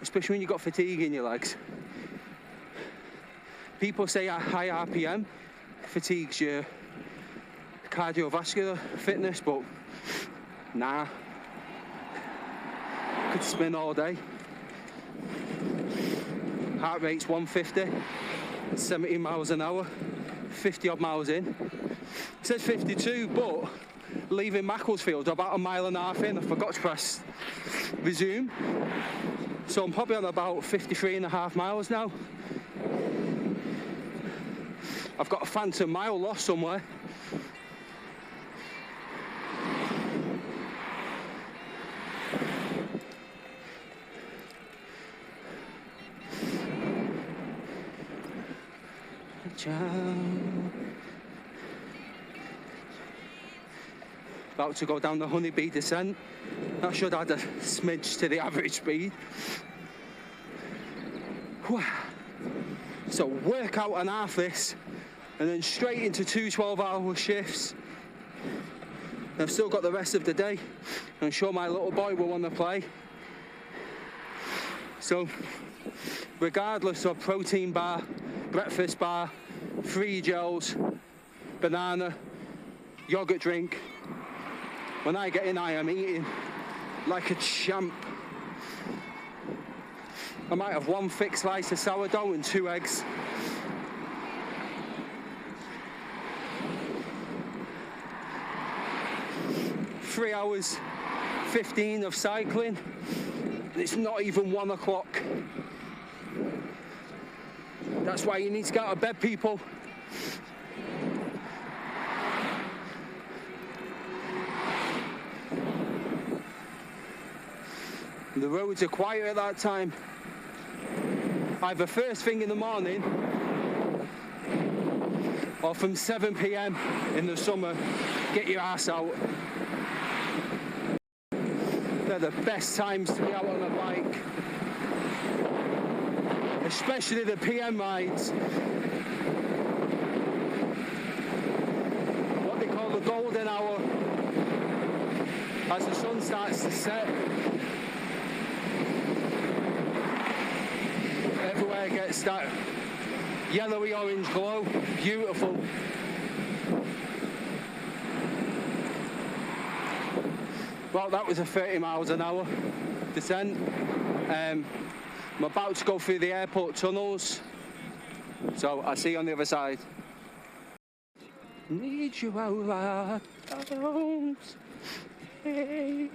S1: Especially when you've got fatigue in your legs. People say high RPM fatigues your cardiovascular fitness, but nah. Could spin all day. Heart rate's 150, 17 miles an hour, 50 odd miles in. It says 52, but leaving Macclesfield about 1.5 miles in, I forgot to press resume. So I'm probably on about 53.5 miles now. I've got a phantom mile lost somewhere. About to go down the honeybee descent. That should add a smidge to the average speed. So work out and half this, and then straight into 2 12-hour shifts. I've still got the rest of the day. I'm sure my little boy will want to play. So regardless of protein bar, breakfast bar, 3 gels, banana, yogurt drink, when I get in, I am eating like a champ. I might have 1 thick slice of sourdough and 2 eggs. Three hours 15 of cycling, and it's not even 1 o'clock. That's why you need to get out of bed, people. The roads are quiet at that time. Either first thing in the morning or from 7 PM in the summer. Get your ass out. They're the best times to be out on a bike. Especially the PM rides. What they call the golden hour. As the sun starts to set. Everywhere gets that yellowy orange glow. Beautiful. Well, that was a 30 miles an hour descent. I'm about to go through the airport tunnels, so I'll see you on the other side. Need you out I don't take.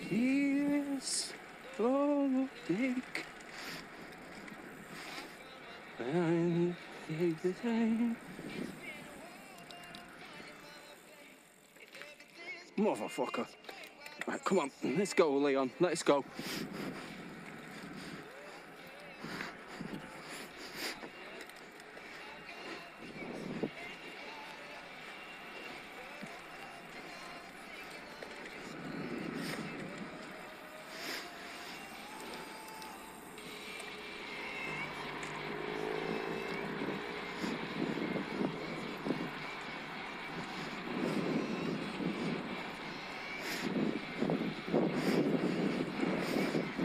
S1: Years floating and take the time. Motherfucker. Right, come on, let's go, Leon, let's go.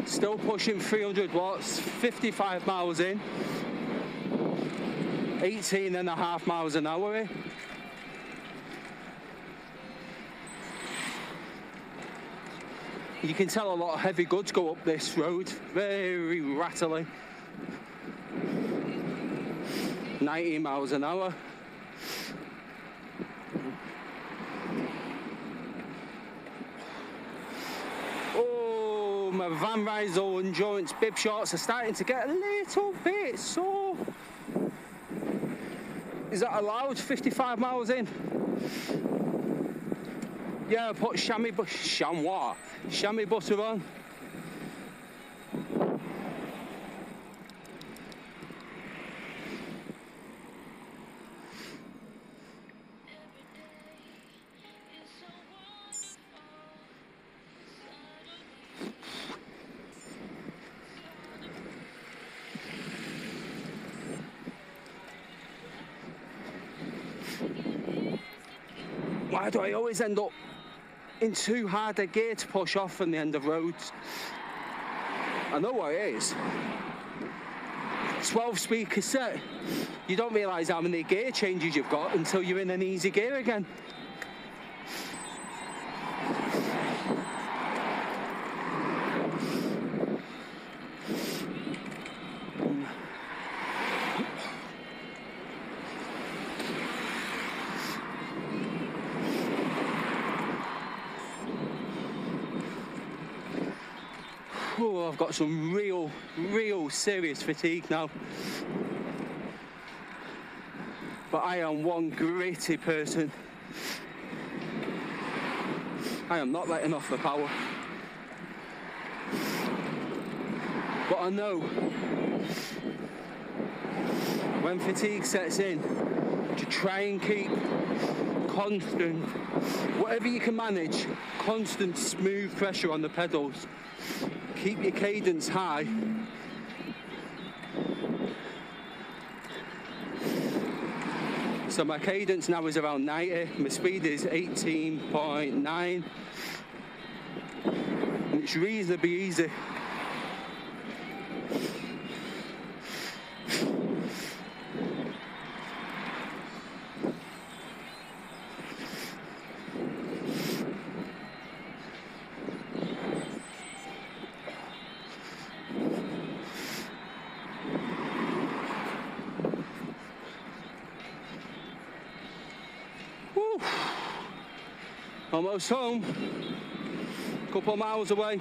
S1: Still pushing 300 watts, 55 miles in, 18.5 miles an hour here. You can tell a lot of heavy goods go up this road, very rattly. 19 miles an hour. my Van Rysel endurance bib shorts are starting to get a little bit sore. Is that allowed? 55 miles in? Yeah, I put chamois butter on. Why do I always end up in too hard a gear to push off from the end of roads? I know what it is. 12-speed cassette. You don't realise how many gear changes you've got until you're in an easy gear again. Oh, I've got some real serious fatigue now. But I am one gritty person. I am not letting off the power. But I know when fatigue sets in, to try and keep constant, whatever you can manage, constant smooth pressure on the pedals. Keep your cadence high. So my cadence now is around 90, my speed is 18.9, and it's reasonably easy. Almost home, couple of miles away.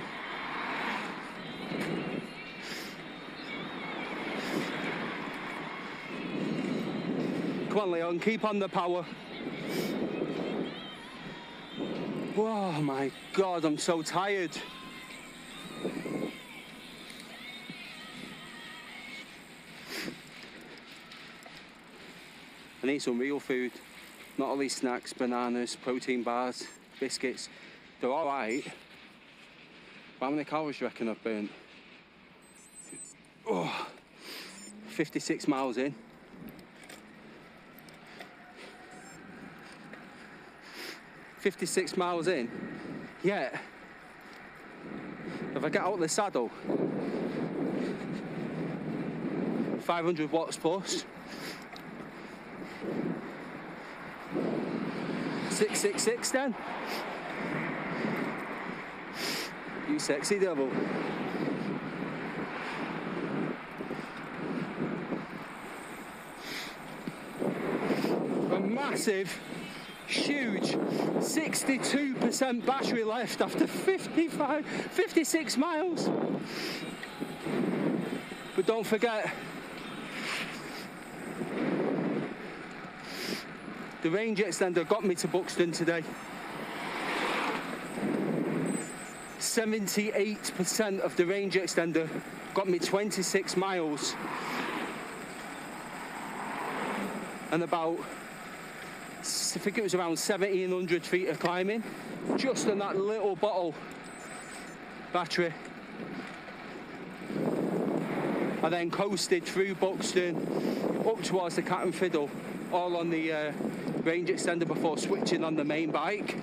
S1: Come on, Leon, keep on the power. Oh my God, I'm so tired. I need some real food, not all these snacks, bananas, protein bars, biscuits. They're all right. But how many calories do you reckon I've burnt? Oh, 56 miles in. "56 miles in, yet if I get out of the saddle, 500 watts plus, 666 then. You sexy devil. A massive, huge 62% battery left after 56 miles. But don't forget, the range extender got me to Buxton today. 78% of the range extender got me 26 miles. And about, I think it was around 1,700 feet of climbing, just on that little bottle battery. I then coasted through Buxton, up towards the Cat and Fiddle, all on the range extender before switching on the main bike.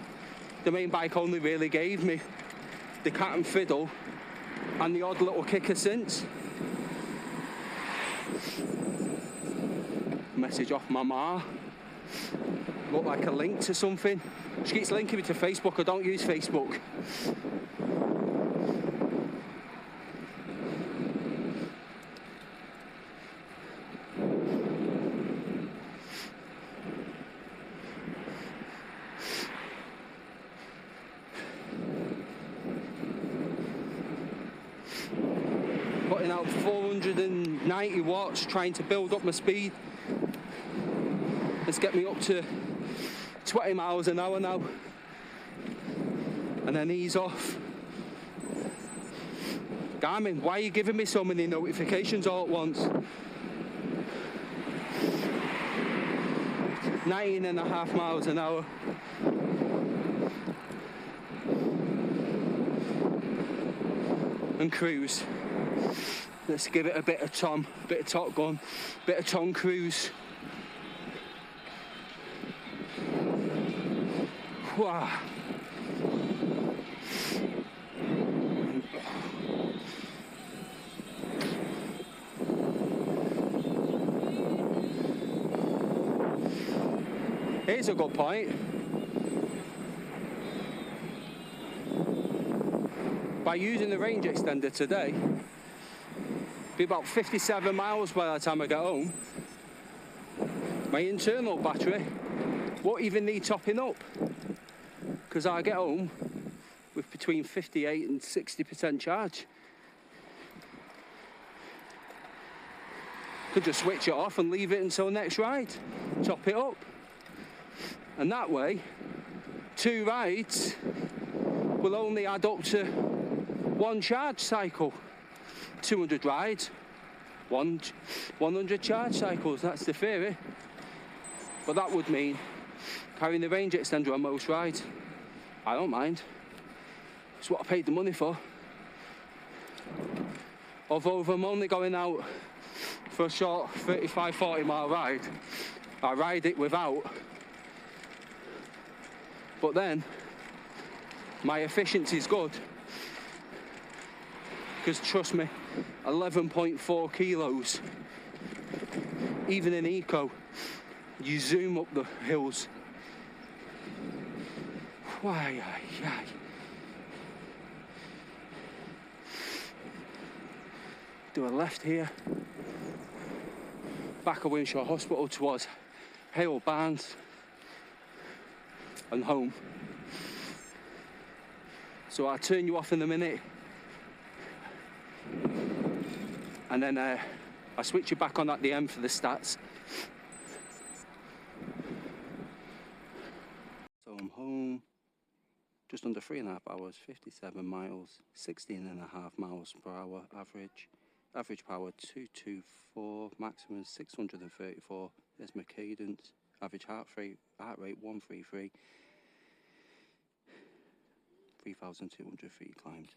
S1: The main bike only really gave me the Cat and Fiddle and the odd little kicker since. Message off my ma. Look like a link to something. She keeps linking me to Facebook. I don't use Facebook. out 490 watts, trying to build up my speed. Let's get me up to 20 miles an hour now. And then ease off. Garmin, why are you giving me so many notifications all at once? 19.5 miles an hour. And cruise. Let's give it a bit of Tom, bit of Top Gun, bit of Tom Cruise. Wow. Here's a good point. By using the range extender today, be about 57 miles by the time I get home. My internal battery won't even need topping up, because I get home with between 58 and 60% charge. Could just switch it off and leave it until next ride, top it up. And that way, 2 rides will only add up to 1 charge cycle. 200 rides, 100 charge cycles, that's the theory. But that would mean carrying the range extender on most rides. I don't mind. It's what I paid the money for. Although if I'm only going out for a short 35-40 mile ride, I ride it without. But then, my efficiency is good. Because trust me, 11.4 kilos, even in eco, you zoom up the hills. Why, do a left here, back of Winshaw Hospital towards Hale Barnes and home. So I'll turn you off in a minute, and then I switch you back on at the end for the stats. So I'm home, just under 3.5 hours, 57 miles, 16.5 miles per hour average. Average power 224, maximum 634. There's my cadence. Average heart rate 133. 3,200 feet climbed.